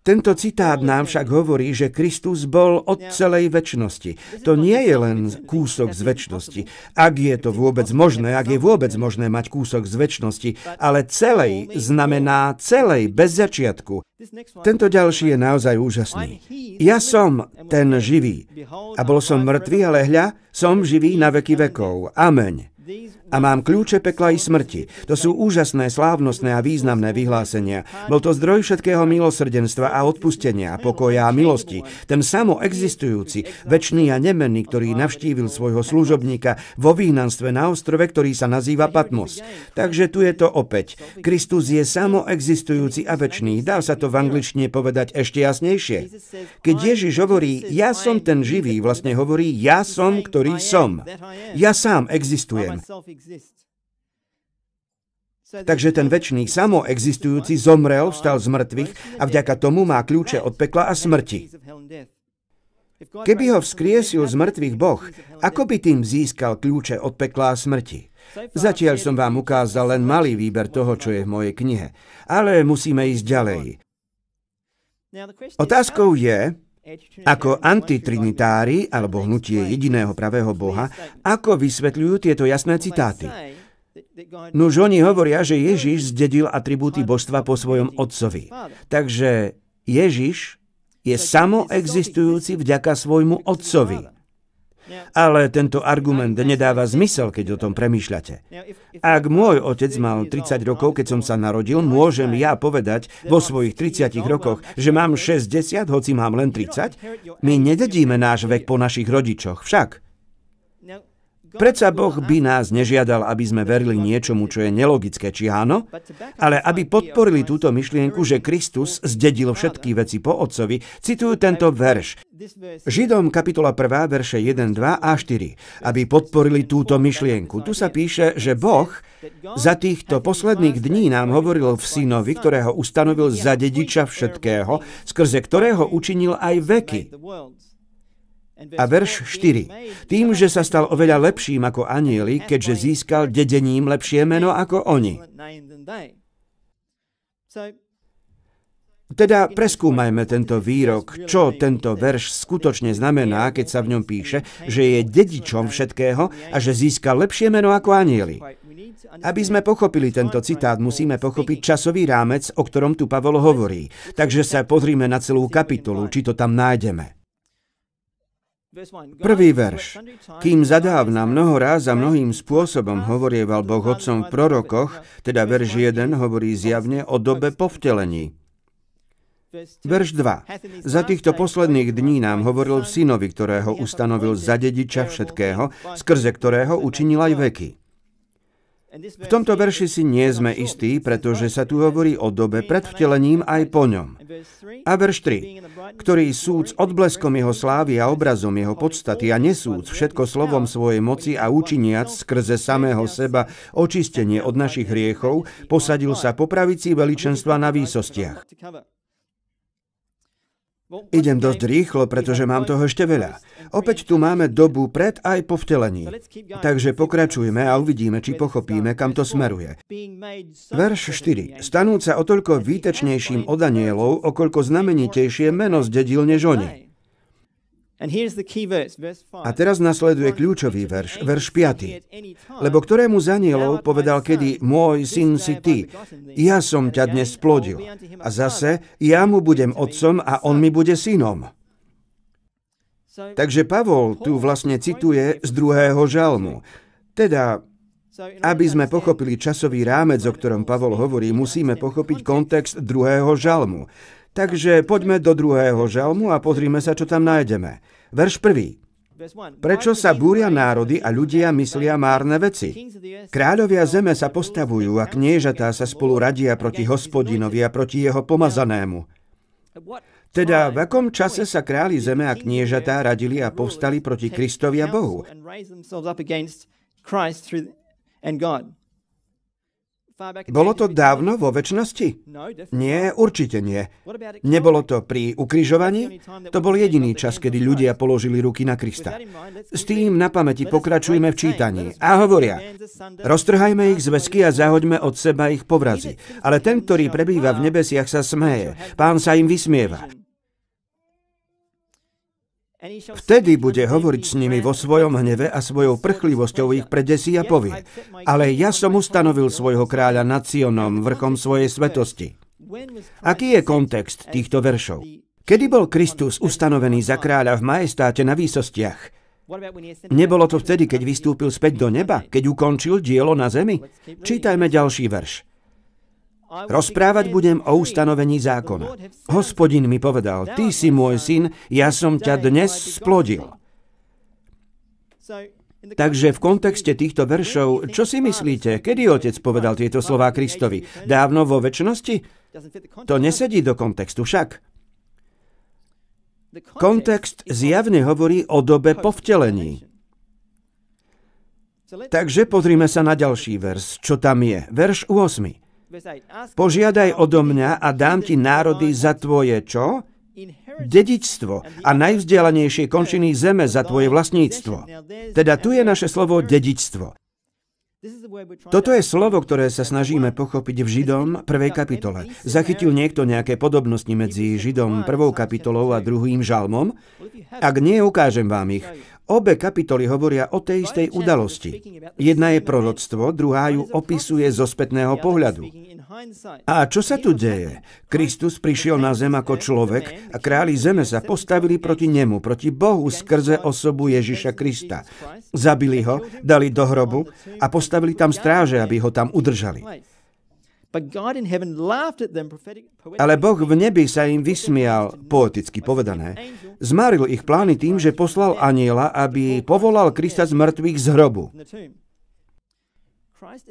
S1: Tento citát nám však hovorí, že Kristus bol od celej večnosti. To nie je len kúsok z večnosti. Ak je to vôbec možné, ak je vôbec možné mať kúsok z večnosti, ale celej znamená celej, bez začiatku. Tento ďalší je naozaj úžasný. Ja som ten živý. A bol som mŕtvý, ale hľa, som živý na veky vekov. Ameň. A mám kľúče pekla i smrti. To sú úžasné, slávnostné a významné vyhlásenia. Bol to zdroj všetkého milosrdenstva a odpustenia, pokoja a milosti. Ten samoexistujúci, večný a nemenný, ktorý navštívil svojho služobníka vo výhnanstve na ostrove, ktorý sa nazýva Patmos. Takže tu je to opäť. Kristus je samoexistujúci a večný. Dá sa to v angličtine povedať ešte jasnejšie. Keď Ježiš hovorí, ja som ten živý, vlastne hovorí, ja som, ktorý som. Ja sám existujem. Takže ten večný samoexistujúci zomrel, vstal z mŕtvych a vďaka tomu má kľúče od pekla a smrti. Keby ho vzkriesil z mŕtvych Boh, ako by tým získal kľúče od pekla a smrti? Zatiaľ som vám ukázal len malý výber toho, čo je v mojej knihe, ale musíme ísť ďalej. Otázkou je, ako antitrinitári, alebo hnutie jediného pravého Boha, ako vysvetľujú tieto jasné citáty. Nuž oni hovoria, že Ježiš zdedil atribúty božstva po svojom otcovi. Takže Ježiš je samoexistujúci vďaka svojmu otcovi. Ale tento argument nedáva zmysel, keď o tom premýšľate. Ak môj otec mal 30 rokov, keď som sa narodil, môžem ja povedať vo svojich 30 rokoch, že mám 60, hoci mám len 30? My nededíme náš vek po našich rodičoch, však. Predsa Boh by nás nežiadal, aby sme verili niečomu, čo je nelogické, či áno? Ale aby podporili túto myšlienku, že Kristus zdedil všetky veci po otcovi, citujú tento verš. Židom kapitola 1, verše 1, 2 a 4. Aby podporili túto myšlienku. Tu sa píše, že Boh za týchto posledných dní nám hovoril v synovi, ktorého ustanovil za dediča všetkého, skrze ktorého učinil aj veky. A verš 4. Tým, že sa stal oveľa lepším ako anjeli, keďže získal dedením lepšie meno ako oni. Teda preskúmajme tento výrok, čo tento verš skutočne znamená, keď sa v ňom píše, že je dedičom všetkého a že získal lepšie meno ako anjeli. Aby sme pochopili tento citát, musíme pochopiť časový rámec, o ktorom tu Pavol hovorí. Takže sa pozrime na celú kapitolu, či to tam nájdeme. Prvý verš. Kým zadávna mnoho ráz a mnohým spôsobom hovorieval Boh otcom v prorokoch, teda verš 1 hovorí zjavne o dobe po vtelení. Verš 2. Za týchto posledných dní nám hovoril v synovi, ktorého ustanovil za dediča všetkého, skrze ktorého učinil aj veky. V tomto verši si nie sme istí, pretože sa tu hovorí o dobe pred vtelením aj po ňom. A verš 3, ktorý súd s odbleskom jeho slávy a obrazom jeho podstaty a nesúd všetko slovom svojej moci a učiniac skrze samého seba očistenie od našich hriechov, posadil sa po pravici veličenstva na výsostiach. Idem dosť rýchlo, pretože mám toho ešte veľa. Opäť tu máme dobu pred aj po vtelení. Takže pokračujme a uvidíme, či pochopíme, kam to smeruje. Verš 4. Stanúť sa o toľko výtečnejším od anielov, okoľko znamenitejšie meno zdedil než oni. A teraz nasleduje kľúčový verš, verš 5. Lebo ktorému z anielov povedal kedy, môj syn si ty, ja som ťa dnes splodil. A zase, ja mu budem otcom a on mi bude synom. Takže Pavol tu vlastne cituje z 2. žalmu. Teda, aby sme pochopili časový rámec, o ktorom Pavol hovorí, musíme pochopiť kontext 2. žalmu. Takže poďme do 2. žalmu a pozrime sa, čo tam nájdeme. Verš 1. Prečo sa búria národy a ľudia myslia márne veci? Kráľovia zeme sa postavujú a kniežatá sa spolu radia proti Hospodinovi a proti jeho pomazanému. Teda v akom čase sa králi zeme a kniežatá radili a povstali proti Kristovi a Bohu? Bolo to dávno vo večnosti? Nie, určite nie. Nebolo to pri ukrižovaní? To bol jediný čas, kedy ľudia položili ruky na Krista. S tým na pamäti pokračujme v čítaní. A hovoria, roztrhajme ich zväzky a zahoďme od seba ich povrazy. Ale ten, ktorý prebýva v nebesiach, sa smeje. Pán sa im vysmieva. Vtedy bude hovoriť s nimi vo svojom hneve a svojou prchlivosťou ich predesí a povie: ale ja som ustanovil svojho kráľa nad Sionom, vrchom svojej svetosti. Aký je kontext týchto veršov? Kedy bol Kristus ustanovený za kráľa v majestáte na výsostiach? Nebolo to vtedy, keď vystúpil späť do neba, keď ukončil dielo na zemi? Čítajme ďalší verš. Rozprávať budem o ustanovení zákona. Hospodin mi povedal: ty si môj syn, ja som ťa dnes splodil. Takže v kontexte týchto veršov, čo si myslíte, kedy otec povedal tieto slová Kristovi? Dávno vo večnosti? To nesedí do kontextu však. Kontext zjavne hovorí o dobe po vtelení. Takže pozrime sa na ďalší verš, čo tam je. Verš 8. Požiadaj odo mňa a dám ti národy za tvoje čo? Dedičstvo a najvzdialenejšie končiny zeme za tvoje vlastníctvo. Teda tu je naše slovo dedičstvo. Toto je slovo, ktoré sa snažíme pochopiť v Židom 1. kapitole. Zachytil niekto nejaké podobnosti medzi Židom 1. kapitolou a 2. žalmom? Ak nie, ukážem vám ich. Obe kapitoly hovoria o tej istej udalosti. Jedna je proroctvo, druhá ju opisuje zo spätného pohľadu. A čo sa tu deje? Kristus prišiel na zem ako človek a králi zeme sa postavili proti nemu, proti Bohu skrze osobu Ježiša Krista. Zabili ho, dali do hrobu a postavili tam stráže, aby ho tam udržali. Ale Boh v nebi sa im vysmial, poeticky povedané. Zmáril ich plány tým, že poslal anjela, aby povolal Krista z mŕtvych z hrobu.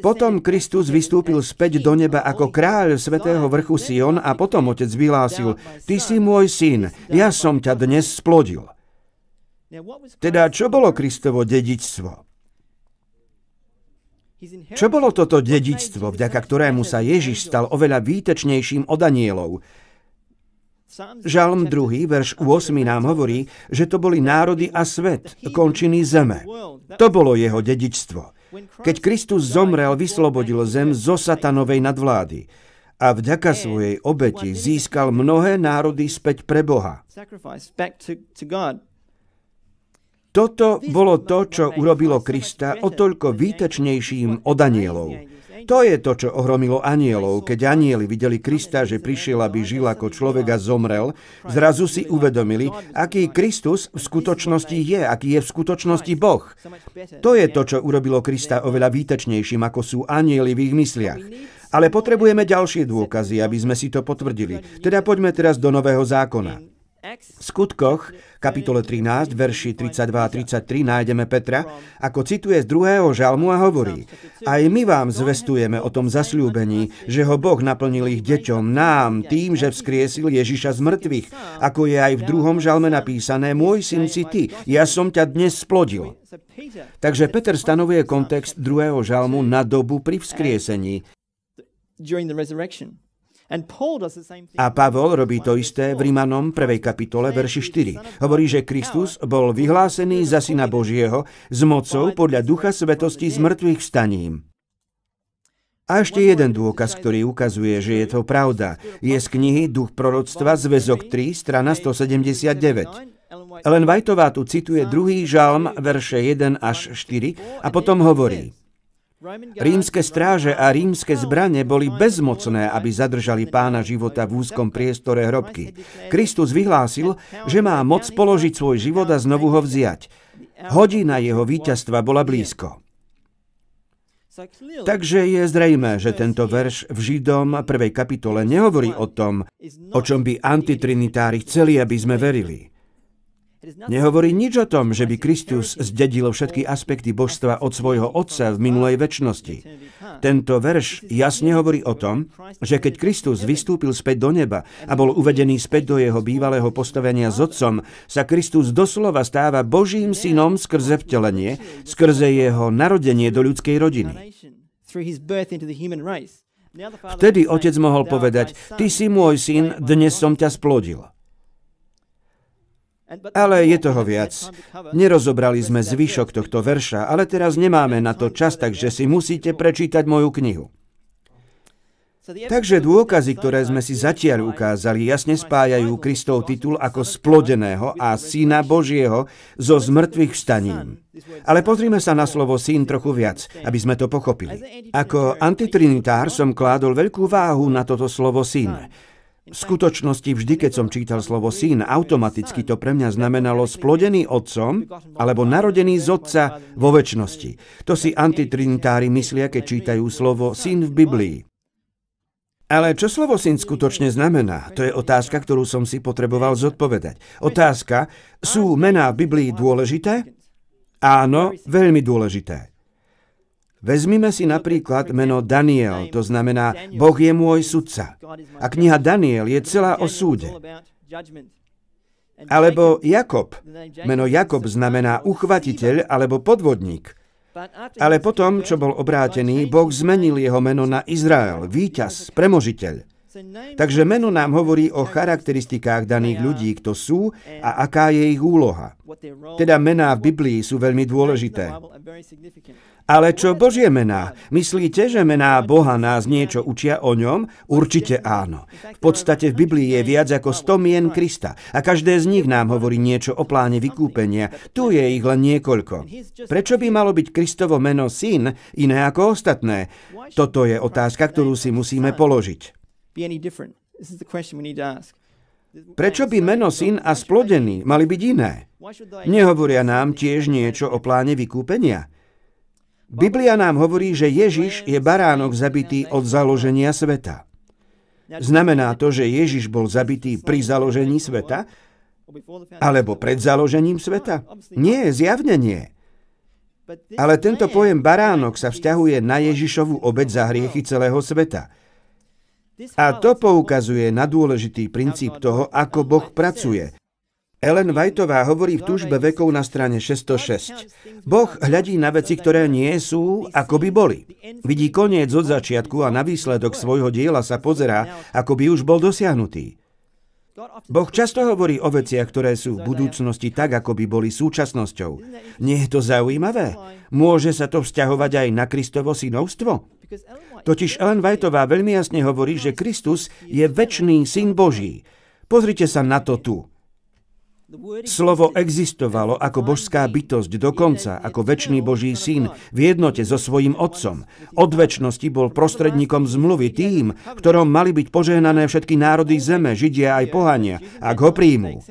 S1: Potom Kristus vystúpil späť do neba ako kráľ svätého vrchu Sion a potom otec vyhlásil: ty si môj syn, ja som ťa dnes splodil. Teda čo bolo Kristovo dedičstvo? Čo bolo toto dedičstvo, vďaka ktorému sa Ježiš stal oveľa výtečnejším od anielov? Žalm 2, verš 8 nám hovorí, že to boli národy a svet, končiny zeme. To bolo jeho dedičstvo. Keď Kristus zomrel, vyslobodil zem zo satanovej nadvlády a vďaka svojej obeti získal mnohé národy späť pre Boha. Toto bolo to, čo urobilo Krista o toľko výtečnejším od anielov. To je to, čo ohromilo anielov. Keď anieli videli Krista, že prišiel, aby žil ako človek a zomrel, zrazu si uvedomili, aký Kristus v skutočnosti je, aký je v skutočnosti Boh. To je to, čo urobilo Krista oveľa výtečnejším, ako sú anieli v ich mysliach. Ale potrebujeme ďalšie dôkazy, aby sme si to potvrdili. Teda poďme teraz do Nového zákona. V Skutkoch, kapitole 13, verši 32 a 33 nájdeme Petra, ako cituje z 2. žalmu a hovorí: aj my vám zvestujeme o tom zasľúbení, že ho Boh naplnil ich deťom, nám, tým, že vzkriesil Ježiša z mŕtvych, ako je aj v 2. žalme napísané: môj syn si ty, ja som ťa dnes splodil. Takže Peter stanovuje kontext 2. žalmu na dobu pri vzkriesení. A Pavol robí to isté v Rimanom 1. kapitole, verši 4. Hovorí, že Kristus bol vyhlásený za syna Božieho s mocou podľa Ducha svetosti s mŕtvych vstaním. A ešte jeden dôkaz, ktorý ukazuje, že je to pravda, je z knihy Duch proroctva, zväzok 3, strana 179. Ellen Whiteová tu cituje 2. žalm, verše 1 až 4 a potom hovorí: rímske stráže a rímske zbrane boli bezmocné, aby zadržali Pána života v úzkom priestore hrobky. Kristus vyhlásil, že má moc položiť svoj život a znovu ho vziať. Hodina jeho víťazstva bola blízko. Takže je zrejmé, že tento verš v Židom 1. kapitole nehovorí o tom, o čom by antitrinitári chceli, aby sme verili. Nehovorí nič o tom, že by Kristus zdedil všetky aspekty božstva od svojho Otca v minulej večnosti. Tento verš jasne hovorí o tom, že keď Kristus vystúpil späť do neba a bol uvedený späť do jeho bývalého postavenia s Otcom, sa Kristus doslova stáva Božím synom skrze vtelenie, skrze jeho narodenie do ľudskej rodiny. Vtedy Otec mohol povedať: Ty si môj syn, dnes som ťa splodil. Ale je toho viac. Nerozobrali sme zvyšok tohto verša, ale teraz nemáme na to čas, takže si musíte prečítať moju knihu. Takže dôkazy, ktoré sme si zatiaľ ukázali, jasne spájajú Kristov titul ako splodeného a syna Božieho so zmrtvých vstaním. Ale pozrime sa na slovo syn trochu viac, aby sme to pochopili. Ako antitrinitár som kládol veľkú váhu na toto slovo syn. V skutočnosti vždy, keď som čítal slovo syn, automaticky to pre mňa znamenalo splodený otcom alebo narodený z otca vo večnosti. To si antitrinitári myslia, keď čítajú slovo syn v Biblii. Ale čo slovo syn skutočne znamená? To je otázka, ktorú som si potreboval zodpovedať. Otázka, sú mená v Biblii dôležité? Áno, veľmi dôležité. Vezmime si napríklad meno Daniel, to znamená Boh je môj sudca. A kniha Daniel je celá o súde. Alebo Jakob. Meno Jakob znamená uchvatiteľ alebo podvodník. Ale potom, čo bol obrátený, Boh zmenil jeho meno na Izrael, víťaz, premožiteľ. Takže meno nám hovorí o charakteristikách daných ľudí, kto sú a aká je ich úloha. Teda mená v Biblii sú veľmi dôležité. Ale čo Božie mená? Myslíte, že mená Boha nás niečo učia o ňom? Určite áno. V podstate v Biblii je viac ako 100 mien Krista a každé z nich nám hovorí niečo o pláne vykúpenia. Tu je ich len niekoľko. Prečo by malo byť Kristovo meno syn iné ako ostatné? Toto je otázka, ktorú si musíme položiť. Prečo by meno syn a splodený mali byť iné? Nehovoria nám tiež niečo o pláne vykúpenia? Biblia nám hovorí, že Ježiš je baránok zabitý od založenia sveta. Znamená to, že Ježiš bol zabitý pri založení sveta? Alebo pred založením sveta? Nie, zjavne nie. Ale tento pojem baránok sa vzťahuje na Ježišovu obeť za hriechy celého sveta. A to poukazuje na dôležitý princíp toho, ako Boh pracuje. Ellen Whiteová hovorí v Túžbe vekov na strane 606. Boh hľadí na veci, ktoré nie sú, ako by boli. Vidí koniec od začiatku a na výsledok svojho diela sa pozerá, ako by už bol dosiahnutý. Boh často hovorí o veciach, ktoré sú v budúcnosti tak, ako by boli súčasnosťou. Nie je to zaujímavé? Môže sa to vzťahovať aj na Kristovo synovstvo? Totiž Ellen Whiteová veľmi jasne hovorí, že Kristus je večný syn Boží. Pozrite sa na to tu. Slovo existovalo ako božská bytosť dokonca, ako večný Boží syn v jednote so svojím otcom. Od večnosti bol prostredníkom zmluvy tým, ktorom mali byť požehnané všetky národy zeme, Židia aj pohania, ak ho príjmú.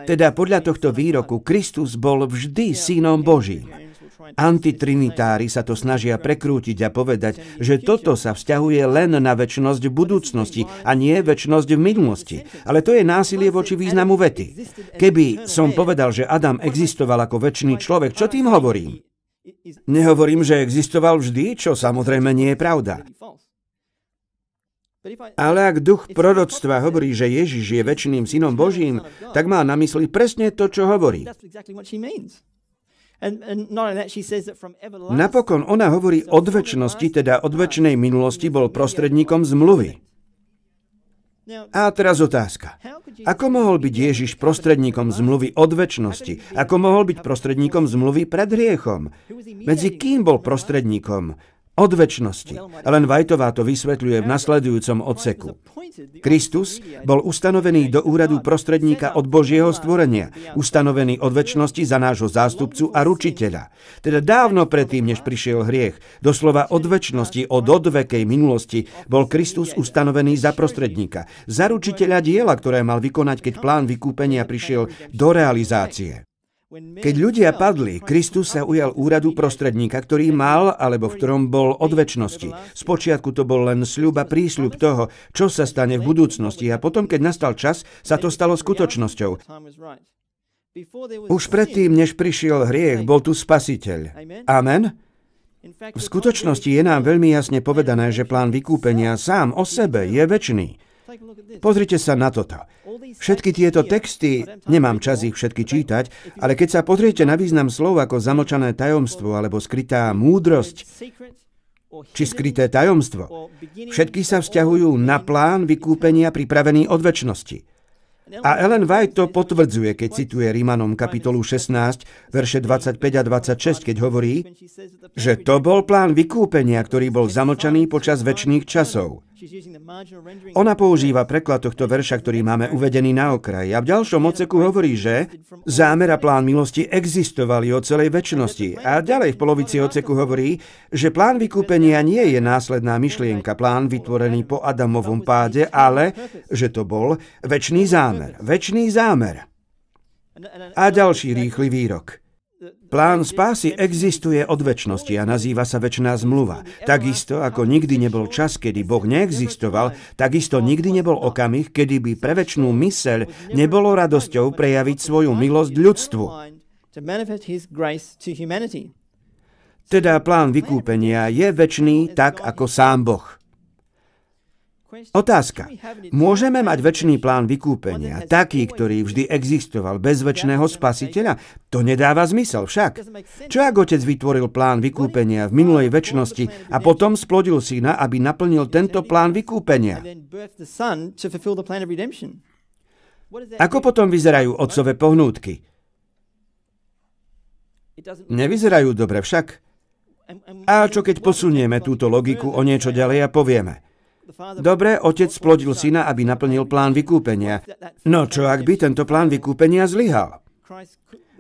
S1: Teda podľa tohto výroku Kristus bol vždy synom Božím. Antitrinitári sa to snažia prekrútiť a povedať, že toto sa vzťahuje len na večnosť v budúcnosti a nie večnosť v minulosti. Ale to je násilie voči významu vety. Keby som povedal, že Adam existoval ako večný človek, čo tým hovorím? Nehovorím, že existoval vždy, čo samozrejme nie je pravda. Ale ak duch proroctva hovorí, že Ježiš je večným synom Božím, tak má na mysli presne to, čo hovorí. Napokon ona hovorí od večnosti, teda od večnej minulosti bol prostredníkom zmluvy. A teraz otázka. Ako mohol byť Ježiš prostredníkom zmluvy od večnosti? Ako mohol byť prostredníkom zmluvy pred hriechom? Medzi kým bol prostredníkom? Od večnosti. Ellen Whiteová to vysvetľuje v nasledujúcom odseku. Kristus bol ustanovený do úradu prostredníka od Božieho stvorenia, ustanovený od večnosti za nášho zástupcu a ručiteľa. Teda dávno predtým, než prišiel hriech, doslova od večnosti, od odvekej minulosti, bol Kristus ustanovený za prostredníka, za ručiteľa diela, ktoré mal vykonať, keď plán vykúpenia prišiel do realizácie. Keď ľudia padli, Kristus sa ujal úradu prostredníka, ktorý mal, alebo v ktorom bol od večnosti. Spočiatku to bol len sľub a prísľub toho, čo sa stane v budúcnosti, a potom, keď nastal čas, sa to stalo skutočnosťou. Už predtým, než prišiel hriech, bol tu Spasiteľ. Amen? V skutočnosti je nám veľmi jasne povedané, že plán vykúpenia sám o sebe je večný. Pozrite sa na toto. Všetky tieto texty, nemám čas ich všetky čítať, ale keď sa pozriete na význam slov ako zamlčané tajomstvo alebo skrytá múdrosť či skryté tajomstvo, všetky sa vzťahujú na plán vykúpenia pripravený od večnosti. A Ellen White to potvrdzuje, keď cituje Rímanom kapitolu 16, verše 25 a 26, keď hovorí, že to bol plán vykúpenia, ktorý bol zamlčaný počas večných časov. Ona používa preklad tohto verša, ktorý máme uvedený na okraji, a v ďalšom odseku hovorí, že zámer a plán milosti existovali od celej večnosti. A ďalej v polovici odseku hovorí, že plán vykúpenia nie je následná myšlienka, plán vytvorený po Adamovom páde, ale že to bol večný zámer. Večný zámer. A ďalší rýchly výrok. Plán spásy existuje od večnosti a nazýva sa večná zmluva. Takisto ako nikdy nebol čas, kedy Boh neexistoval, takisto nikdy nebol okamih, kedy by pre večnú myseľ nebolo radosťou prejaviť svoju milosť ľudstvu. Teda plán vykúpenia je večný tak ako sám Boh. Otázka. Môžeme mať večný plán vykúpenia, taký, ktorý vždy existoval bez večného spasiteľa? To nedáva zmysel však. Čo ak Otec vytvoril plán vykúpenia v minulej večnosti a potom splodil Syna, aby naplnil tento plán vykúpenia? Ako potom vyzerajú otcové pohnútky? Nevyzerajú dobre však. A čo keď posunieme túto logiku o niečo ďalej a povieme: dobre, Otec splodil Syna, aby naplnil plán vykúpenia. No čo ak by tento plán vykúpenia zlyhal?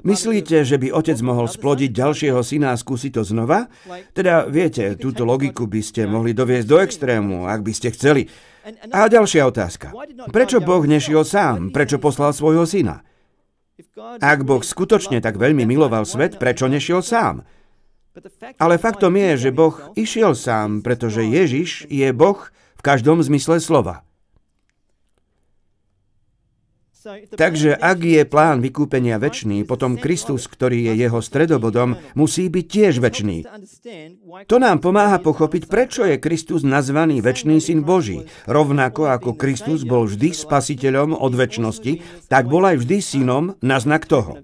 S1: Myslíte, že by Otec mohol splodiť ďalšieho syna a skúsiť to znova? Teda, viete, túto logiku by ste mohli doviesť do extrému, ak by ste chceli. A ďalšia otázka. Prečo Boh nešiel sám? Prečo poslal svojho Syna? Ak Boh skutočne tak veľmi miloval svet, prečo nešiel sám? Ale faktom je, že Boh išiel sám, pretože Ježiš je Boh v každom zmysle slova. Takže ak je plán vykúpenia večný, potom Kristus, ktorý je jeho stredobodom, musí byť tiež večný. To nám pomáha pochopiť, prečo je Kristus nazvaný večný syn Boží. Rovnako ako Kristus bol vždy spasiteľom od večnosti, tak bol aj vždy synom na znak toho.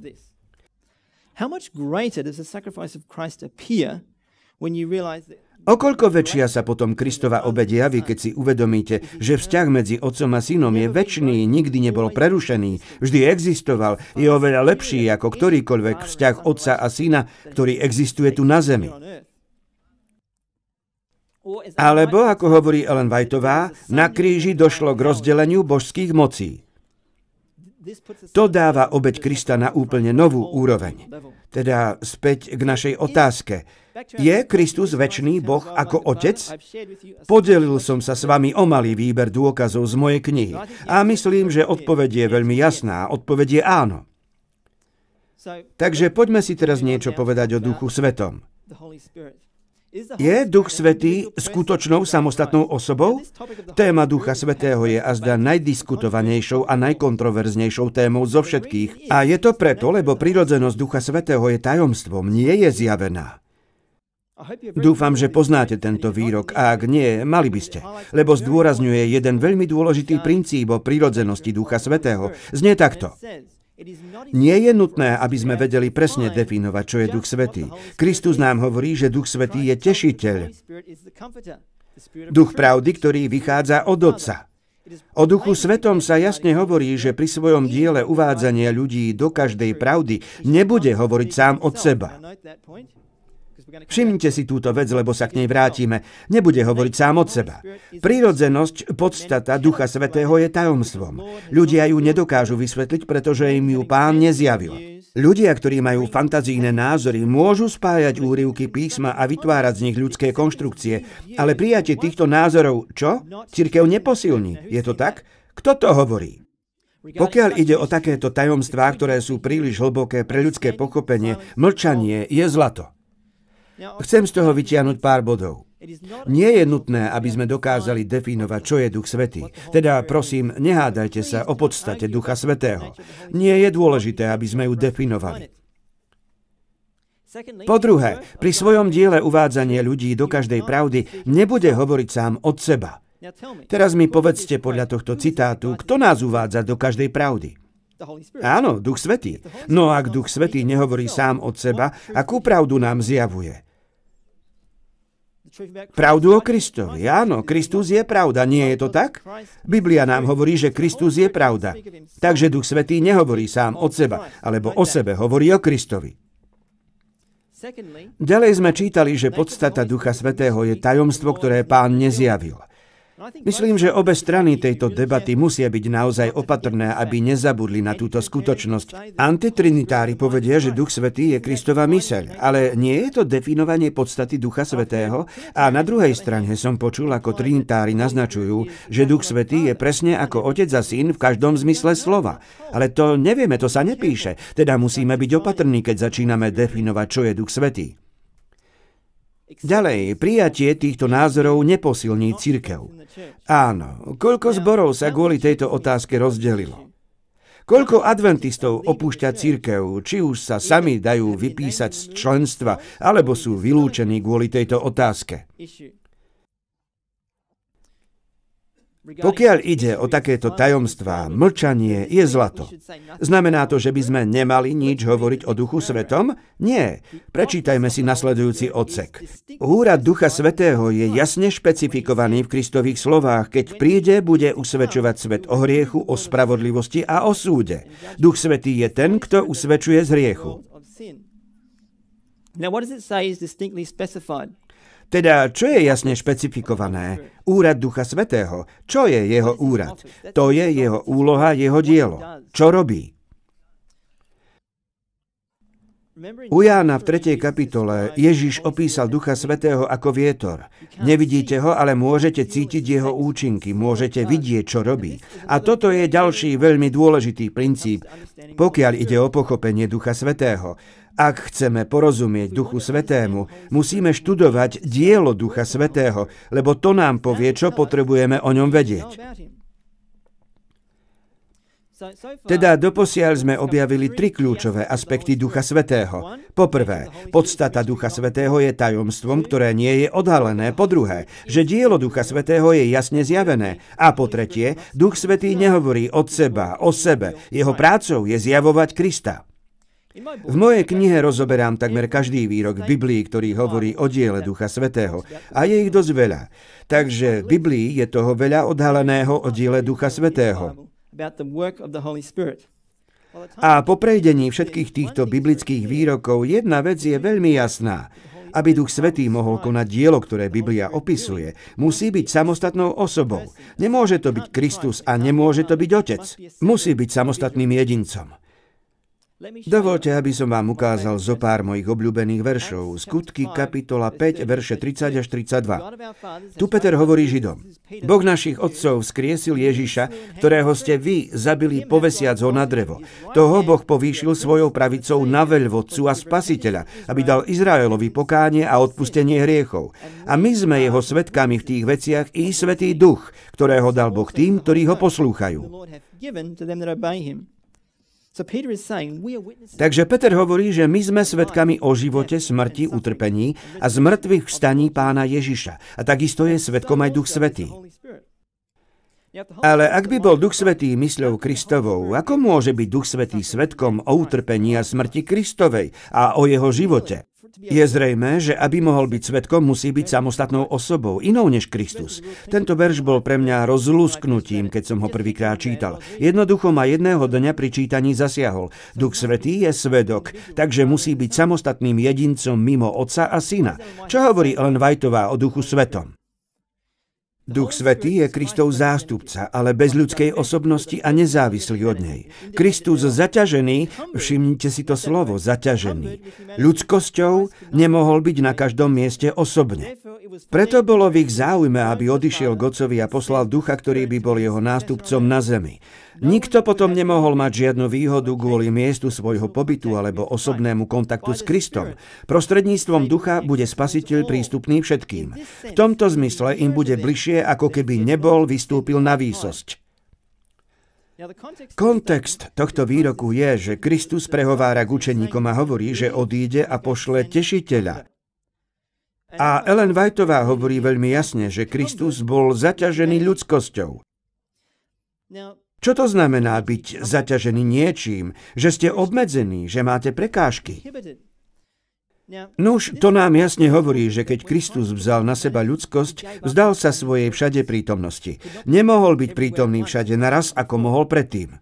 S1: O koľko väčšia sa potom Kristova obeť javí, keď si uvedomíte, že vzťah medzi otcom a synom je večný, nikdy nebol prerušený, vždy existoval, je oveľa lepší ako ktorýkoľvek vzťah otca a syna, ktorý existuje tu na zemi. Alebo, ako hovorí Ellen Whiteová, na kríži došlo k rozdeleniu božských mocí. To dáva obeť Krista na úplne novú úroveň. Teda späť k našej otázke. Je Kristus večný Boh ako Otec? Podelil som sa s vami o malý výber dôkazov z mojej knihy. A myslím, že odpoveď je veľmi jasná. Odpoveď je áno. Takže poďme si teraz niečo povedať o Duchu Svetom. Je Duch Svätý skutočnou samostatnou osobou? Téma Ducha Svätého je azda najdiskutovanejšou a najkontroverznejšou témou zo všetkých. A je to preto, lebo prirodzenosť Ducha Svätého je tajomstvom, nie je zjavená. Dúfam, že poznáte tento výrok, a ak nie, mali by ste, lebo zdôrazňuje jeden veľmi dôležitý princíp o prirodzenosti Ducha Svätého. Znie takto. Nie je nutné, aby sme vedeli presne definovať, čo je Duch Svätý. Kristus nám hovorí, že Duch Svätý je tešiteľ. Duch pravdy, ktorý vychádza od Otca. O Duchu Svetom sa jasne hovorí, že pri svojom diele uvádzania ľudí do každej pravdy nebude hovoriť sám od seba. Všimnite si túto vec, lebo sa k nej vrátime. Nebude hovoriť sám od seba. Prirodzenosť, podstata Ducha Svätého je tajomstvom. Ľudia ju nedokážu vysvetliť, pretože im ju Pán nezjavil. Ľudia, ktorí majú fantazijné názory, môžu spájať úryvky písma a vytvárať z nich ľudské konštrukcie, ale prijatie týchto názorov, čo? Cirkev neposilní. Je to tak? Kto to hovorí? Pokiaľ ide o takéto tajomstvá, ktoré sú príliš hlboké pre ľudské pochopenie, mlčanie je zlato. Chcem z toho vytiahnuť pár bodov. Nie je nutné, aby sme dokázali definovať, čo je Duch Svätý. Teda prosím, nehádajte sa o podstate Ducha Svätého. Nie je dôležité, aby sme ju definovali. Po druhé, pri svojom diele uvádzanie ľudí do každej pravdy nebude hovoriť sám od seba. Teraz mi povedzte podľa tohto citátu, kto nás uvádza do každej pravdy. Áno, Duch Svätý. No ak Duch Svätý nehovorí sám od seba, akú pravdu nám zjavuje? Pravdu o Kristovi. Áno, Kristus je pravda, nie je to tak? Biblia nám hovorí, že Kristus je pravda. Takže Duch Svätý nehovorí sám od seba, alebo o sebe, hovorí o Kristovi. Ďalej sme čítali, že podstata Ducha Svätého je tajomstvo, ktoré Pán nezjavil. Myslím, že obe strany tejto debaty musia byť naozaj opatrné, aby nezabudli na túto skutočnosť. Antitrinitári povedia, že Duch Svätý je Kristova myseľ, ale nie je to definovanie podstaty Ducha Svätého? A na druhej strane som počul, ako trinitári naznačujú, že Duch Svätý je presne ako Otec a Syn v každom zmysle slova. Ale to nevieme, to sa nepíše. Teda musíme byť opatrní, keď začíname definovať, čo je Duch Svätý. Ďalej, prijatie týchto názorov neposilní cirkev. Áno, koľko zborov sa kvôli tejto otázke rozdelilo? Koľko adventistov opúšťa cirkev, či už sa sami dajú vypísať z členstva, alebo sú vylúčení kvôli tejto otázke? Pokiaľ ide o takéto tajomstvá, mlčanie je zlato. Znamená to, že by sme nemali nič hovoriť o Duchu Svetom? Nie. Prečítajme si nasledujúci odsek. Úrad Ducha Svätého je jasne špecifikovaný v Kristových slovách. Keď príde, bude usvedčovať svet o hriechu, o spravodlivosti a o súde. Duch Svätý je ten, kto usvedčuje z hriechu. Teda, čo je jasne špecifikované? Úrad Ducha Svätého. Čo je jeho úrad? To je jeho úloha, jeho dielo. Čo robí? U Jána v 3. kapitole Ježiš opísal Ducha Svätého ako vietor. Nevidíte ho, ale môžete cítiť jeho účinky, môžete vidieť, čo robí. A toto je ďalší veľmi dôležitý princíp, pokiaľ ide o pochopenie Ducha Svätého. Ak chceme porozumieť Duchu Svätému, musíme študovať dielo Ducha Svätého, lebo to nám povie, čo potrebujeme o ňom vedieť. Teda doposiaľ sme objavili 3 kľúčové aspekty Ducha Svätého. Po prvé, podstata Ducha Svätého je tajomstvom, ktoré nie je odhalené. Po druhé, že dielo Ducha Svätého je jasne zjavené. A po tretie, Duch Svätý nehovorí od seba, o sebe. Jeho prácou je zjavovať Krista. V mojej knihe rozoberám takmer každý výrok v Biblii, ktorý hovorí o diele Ducha Svätého. A je ich dosť veľa. Takže v Biblii je toho veľa odhaleného o diele Ducha Svätého. A po prejdení všetkých týchto biblických výrokov jedna vec je veľmi jasná. Aby Duch Svätý mohol konať dielo, ktoré Biblia opisuje, musí byť samostatnou osobou. Nemôže to byť Kristus a nemôže to byť Otec. Musí byť samostatným jedincom. Dovoľte, aby som vám ukázal zo pár mojich obľúbených veršov. Skutky, kapitola 5, verše 30 až 32. Tu Peter hovorí Židom. Boh našich otcov vzkriesil Ježiša, ktorého ste vy zabili povesiac ho na drevo. Toho Boh povýšil svojou pravicou na veľvodcu a spasiteľa, aby dal Izraelovi pokánie a odpustenie hriechov. A my sme jeho svedkami v tých veciach i Svätý Duch, ktorého dal Boh tým, ktorí ho poslúchajú. Takže Peter hovorí, že my sme svedkami o živote, smrti, utrpení a z mŕtvych vstaní Pána Ježiša. A takisto je svedkom aj Duch Svätý. Ale ak by bol Duch Svätý mysľou Kristovou, ako môže byť Duch Svätý svedkom o utrpení a smrti Kristovej a o jeho živote? Je zrejmé, že aby mohol byť svedkom, musí byť samostatnou osobou, inou než Kristus. Tento verš bol pre mňa rozlúsknutím, keď som ho prvýkrát čítal. Jednoducho ma jedného dňa pri čítaní zasiahol. Duch Svätý je svedok, takže musí byť samostatným jedincom mimo Otca a Syna. Čo hovorí Ellen Whiteová o Duchu Svätom? Duch Svätý je Kristov zástupca, ale bez ľudskej osobnosti a nezávislý od nej. Kristus zaťažený, všimnite si to slovo, zaťažený, ľudskosťou nemohol byť na každom mieste osobne. Preto bolo v ich záujme, aby odišiel k Otcovi a poslal Ducha, ktorý by bol jeho nástupcom na zemi. Nikto potom nemohol mať žiadnu výhodu kvôli miestu svojho pobytu alebo osobnému kontaktu s Kristom. Prostredníctvom Ducha bude Spasiteľ prístupný všetkým. V tomto zmysle im bude bližšie, ako keby nebol vystúpil na výsosť. Kontext tohto výroku je, že Kristus prehovára k učeníkom a hovorí, že odíde a pošle tešiteľa. A Ellen Whiteová hovorí veľmi jasne, že Kristus bol zaťažený ľudskosťou. Čo to znamená byť zaťažený niečím? Že ste obmedzení, že máte prekážky? Nuž, to nám jasne hovorí, že keď Kristus vzal na seba ľudskosť, vzdal sa svojej všade prítomnosti. Nemohol byť prítomný všade naraz, ako mohol predtým.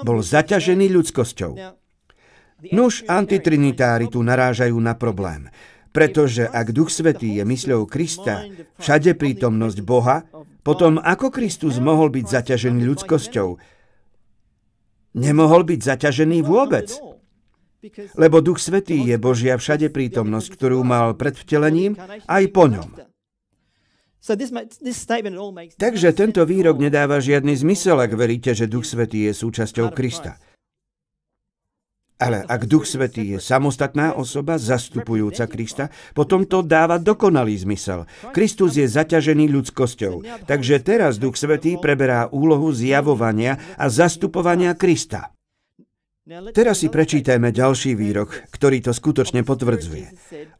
S1: Bol zaťažený ľudskosťou. Nuž, antitrinitári tu narážajú na problém. Pretože ak Duch Svätý je mysľou Krista, všade prítomnosť Boha, potom ako Kristus mohol byť zaťažený ľudskosťou? Nemohol byť zaťažený vôbec. Lebo Duch Svätý je Božia všade prítomnosť, ktorú mal pred vtelením aj po ňom. Takže tento výrok nedáva žiadny zmysel, ak veríte, že Duch Svätý je súčasťou Krista. Ale ak Duch Svätý je samostatná osoba, zastupujúca Krista, potom to dáva dokonalý zmysel. Kristus je zaťažený ľudskosťou, takže teraz Duch Svätý preberá úlohu zjavovania a zastupovania Krista. Teraz si prečítajme ďalší výrok, ktorý to skutočne potvrdzuje.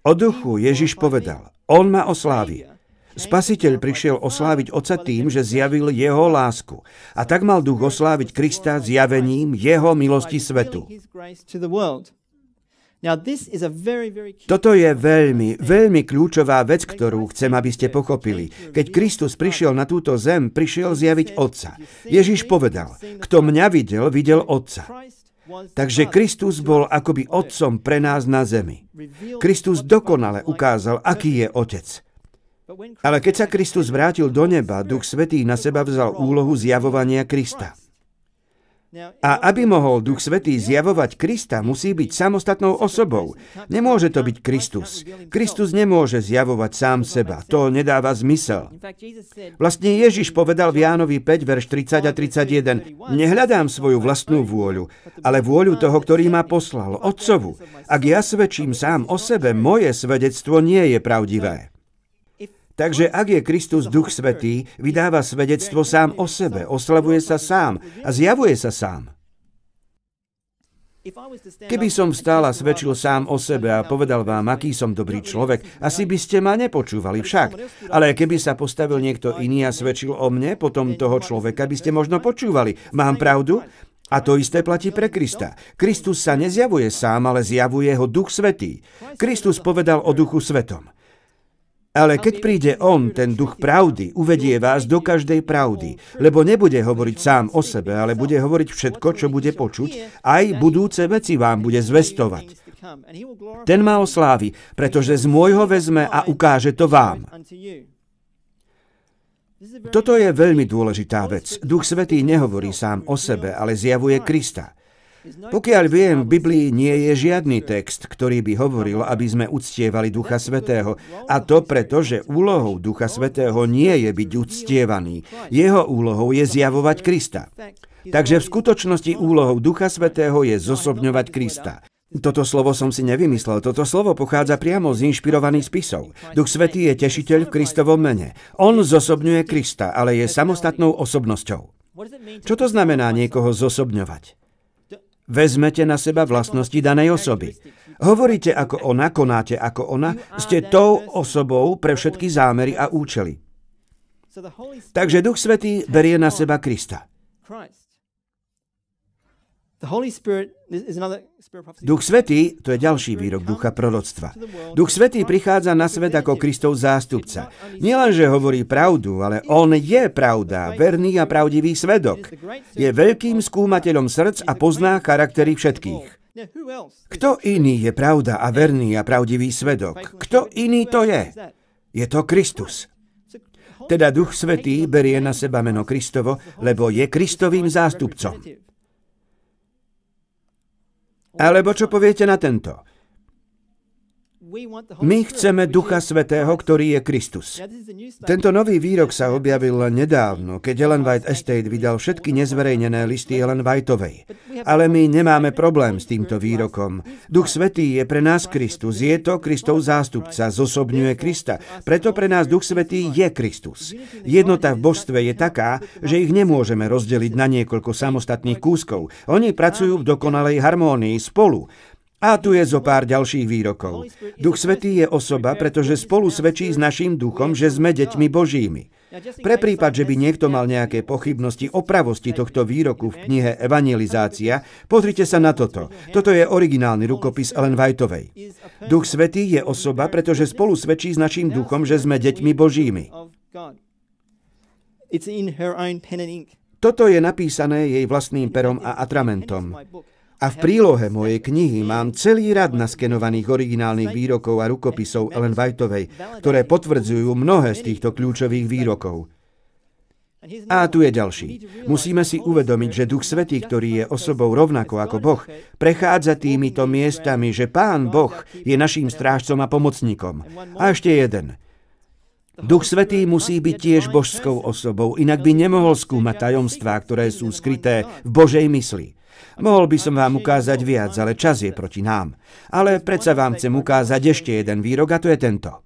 S1: O Duchu Ježiš povedal, on ma oslávi. Spasiteľ prišiel osláviť Otca tým, že zjavil jeho lásku. A tak mal Duch osláviť Krista zjavením jeho milosti svetu. Toto je veľmi kľúčová vec, ktorú chcem, aby ste pochopili. Keď Kristus prišiel na túto zem, prišiel zjaviť Otca. Ježiš povedal, kto mňa videl, videl Otca. Takže Kristus bol akoby Otcom pre nás na zemi. Kristus dokonale ukázal, aký je Otec. Ale keď sa Kristus vrátil do neba, Duch Svätý na seba vzal úlohu zjavovania Krista. A aby mohol Duch Svätý zjavovať Krista, musí byť samostatnou osobou. Nemôže to byť Kristus. Kristus nemôže zjavovať sám seba. To nedáva zmysel. Vlastne Ježiš povedal v Jánovi 5, verš 30 a 31. Nehľadám svoju vlastnú vôľu, ale vôľu toho, ktorý ma poslal, Otcovu. Ak ja svedčím sám o sebe, moje svedectvo nie je pravdivé. Takže ak je Kristus Duch Svätý, vydáva svedectvo sám o sebe, oslavuje sa sám a zjavuje sa sám. Keby som vstal a svedčil sám o sebe a povedal vám, aký som dobrý človek, asi by ste ma nepočúvali však. Ale keby sa postavil niekto iný a svedčil o mne, potom toho človeka by ste možno počúvali. Mám pravdu? A to isté platí pre Krista. Kristus sa nezjavuje sám, ale zjavuje ho Duch Svätý. Kristus povedal o Duchu Svetom. Ale keď príde on, ten duch pravdy, uvedie vás do každej pravdy, lebo nebude hovoriť sám o sebe, ale bude hovoriť všetko, čo bude počuť, aj budúce veci vám bude zvestovať. Ten ma oslávi, pretože z môjho vezme a ukáže to vám. Toto je veľmi dôležitá vec. Duch Svätý nehovorí sám o sebe, ale zjavuje Krista. Pokiaľ viem, v Biblii nie je žiadny text, ktorý by hovoril, aby sme uctievali Ducha Svätého. A to preto, že úlohou Ducha Svätého nie je byť uctievaný. Jeho úlohou je zjavovať Krista. Takže v skutočnosti úlohou Ducha Svätého je zosobňovať Krista. Toto slovo som si nevymyslel. Toto slovo pochádza priamo z inšpirovaných spisov. Duch Svätý je tešiteľ v Kristovom mene. On zosobňuje Krista, ale je samostatnou osobnosťou. Čo to znamená niekoho zosobňovať? Vezmete na seba vlastnosti danej osoby. Hovoríte ako ona, konáte ako ona, ste tou osobou pre všetky zámery a účely. Takže Duch Svätý berie na seba Krista. Duch Svätý, to je ďalší výrok ducha proroctva. Duch Svätý prichádza na svet ako Kristov zástupca. Nielenže hovorí pravdu, ale on je pravda, verný a pravdivý svedok. Je veľkým skúmateľom srdc a pozná charaktery všetkých. Kto iný je pravda a verný a pravdivý svedok? Kto iný to je? Je to Kristus. Teda Duch Svätý berie na seba meno Kristovo, lebo je Kristovým zástupcom. Alebo čo poviete na tento? My chceme Ducha Svätého, ktorý je Kristus. Tento nový výrok sa objavil len nedávno, keď Ellen White Estate vydal všetky nezverejnené listy Ellen Whiteovej. Ale my nemáme problém s týmto výrokom. Duch Svätý je pre nás Kristus, je to Kristov zástupca, zosobňuje Krista. Preto pre nás Duch Svätý je Kristus. Jednota v božstve je taká, že ich nemôžeme rozdeliť na niekoľko samostatných kúskov. Oni pracujú v dokonalej harmónii spolu. A tu je zo pár ďalších výrokov. Duch Svätý je osoba, pretože spolu svedčí s naším duchom, že sme deťmi Božími. Pre prípad, že by niekto mal nejaké pochybnosti o pravosti tohto výroku v knihe Evangelizácia, pozrite sa na toto. Toto je originálny rukopis Ellen Whiteovej. Duch Svätý je osoba, pretože spolu svedčí s naším duchom, že sme deťmi Božími. Toto je napísané jej vlastným perom a atramentom. A v prílohe mojej knihy mám celý rad naskenovaných originálnych výrokov a rukopisov Ellen Whiteovej, ktoré potvrdzujú mnohé z týchto kľúčových výrokov. A tu je ďalší. Musíme si uvedomiť, že Duch Svätý, ktorý je osobou rovnako ako Boh, prechádza týmito miestami, že Pán Boh je naším strážcom a pomocníkom. A ešte jeden. Duch Svätý musí byť tiež božskou osobou, inak by nemohol skúmať tajomstvá, ktoré sú skryté v Božej mysli. Mohol by som vám ukázať viac, ale čas je proti nám. Ale predsa vám chcem ukázať ešte jeden výrok, a to je tento.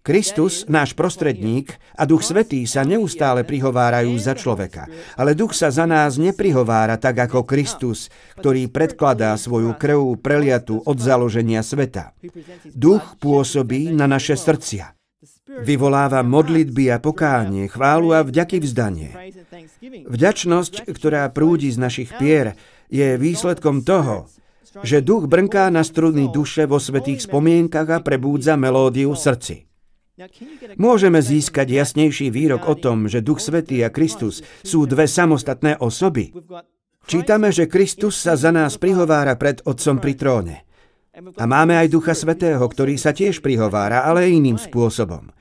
S1: Kristus, náš prostredník, a Duch Svätý sa neustále prihovárajú za človeka. Ale Duch sa za nás neprihovára tak ako Kristus, ktorý predkladá svoju krv preliatu od založenia sveta. Duch pôsobí na naše srdcia. Vyvoláva modlitby a pokánie, chválu a vďaky vzdanie. Vďačnosť, ktorá prúdi z našich pier, je výsledkom toho, že duch brnká na struny duše vo svätých spomienkach a prebúdza melódiu v srdci. Môžeme získať jasnejší výrok o tom, že Duch Svätý a Kristus sú dve samostatné osoby. Čítame, že Kristus sa za nás prihovára pred Otcom pri tróne. A máme aj Ducha Svätého, ktorý sa tiež prihovára, ale iným spôsobom.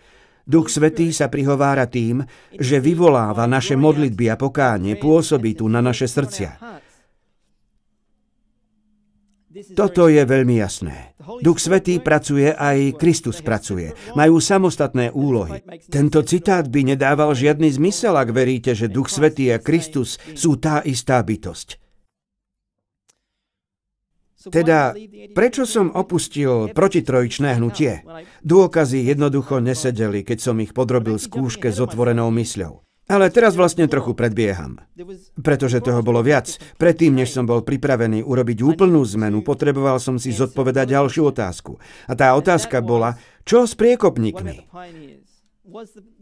S1: Duch Svätý sa prihovára tým, že vyvoláva naše modlitby a pokánie, pôsobí tu na naše srdcia. Toto je veľmi jasné. Duch Svätý pracuje, aj Kristus pracuje. Majú samostatné úlohy. Tento citát by nedával žiadny zmysel, ak veríte, že Duch Svätý a Kristus sú tá istá bytosť. Teda, prečo som opustil protitrojičné hnutie? Dôkazy jednoducho nesedeli, keď som ich podrobil skúške s otvorenou mysľou. Ale teraz vlastne trochu predbieham. Pretože toho bolo viac. Predtým, než som bol pripravený urobiť úplnú zmenu, potreboval som si zodpovedať ďalšiu otázku. A tá otázka bola, čo s priekopníkmi?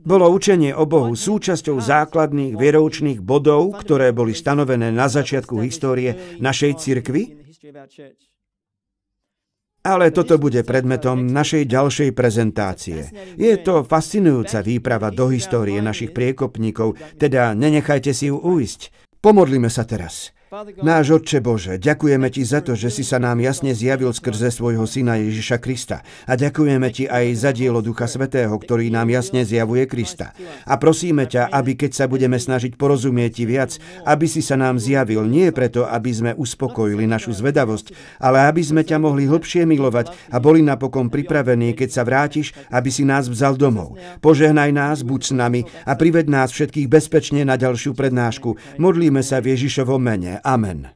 S1: Bolo učenie o Bohu súčasťou základných vieroučných bodov, ktoré boli stanovené na začiatku histórie našej cirkvi? Ale toto bude predmetom našej ďalšej prezentácie. Je to fascinujúca výprava do histórie našich priekopníkov, teda nenechajte si ju ujsť. Pomodlíme sa teraz. Náš Otče Bože, ďakujeme Ti za to, že si sa nám jasne zjavil skrze svojho Syna Ježiša Krista. A ďakujeme Ti aj za dielo Ducha Svätého, ktorý nám jasne zjavuje Krista. A prosíme ťa, aby keď sa budeme snažiť porozumieť Ti viac, aby si sa nám zjavil nie preto, aby sme uspokojili našu zvedavosť, ale aby sme ťa mohli hlbšie milovať a boli napokon pripravení, keď sa vrátiš, aby si nás vzal domov. Požehnaj nás, buď s nami a prived nás všetkých bezpečne na ďalšiu prednášku. Modlíme sa v Ježišovom mene. Amen.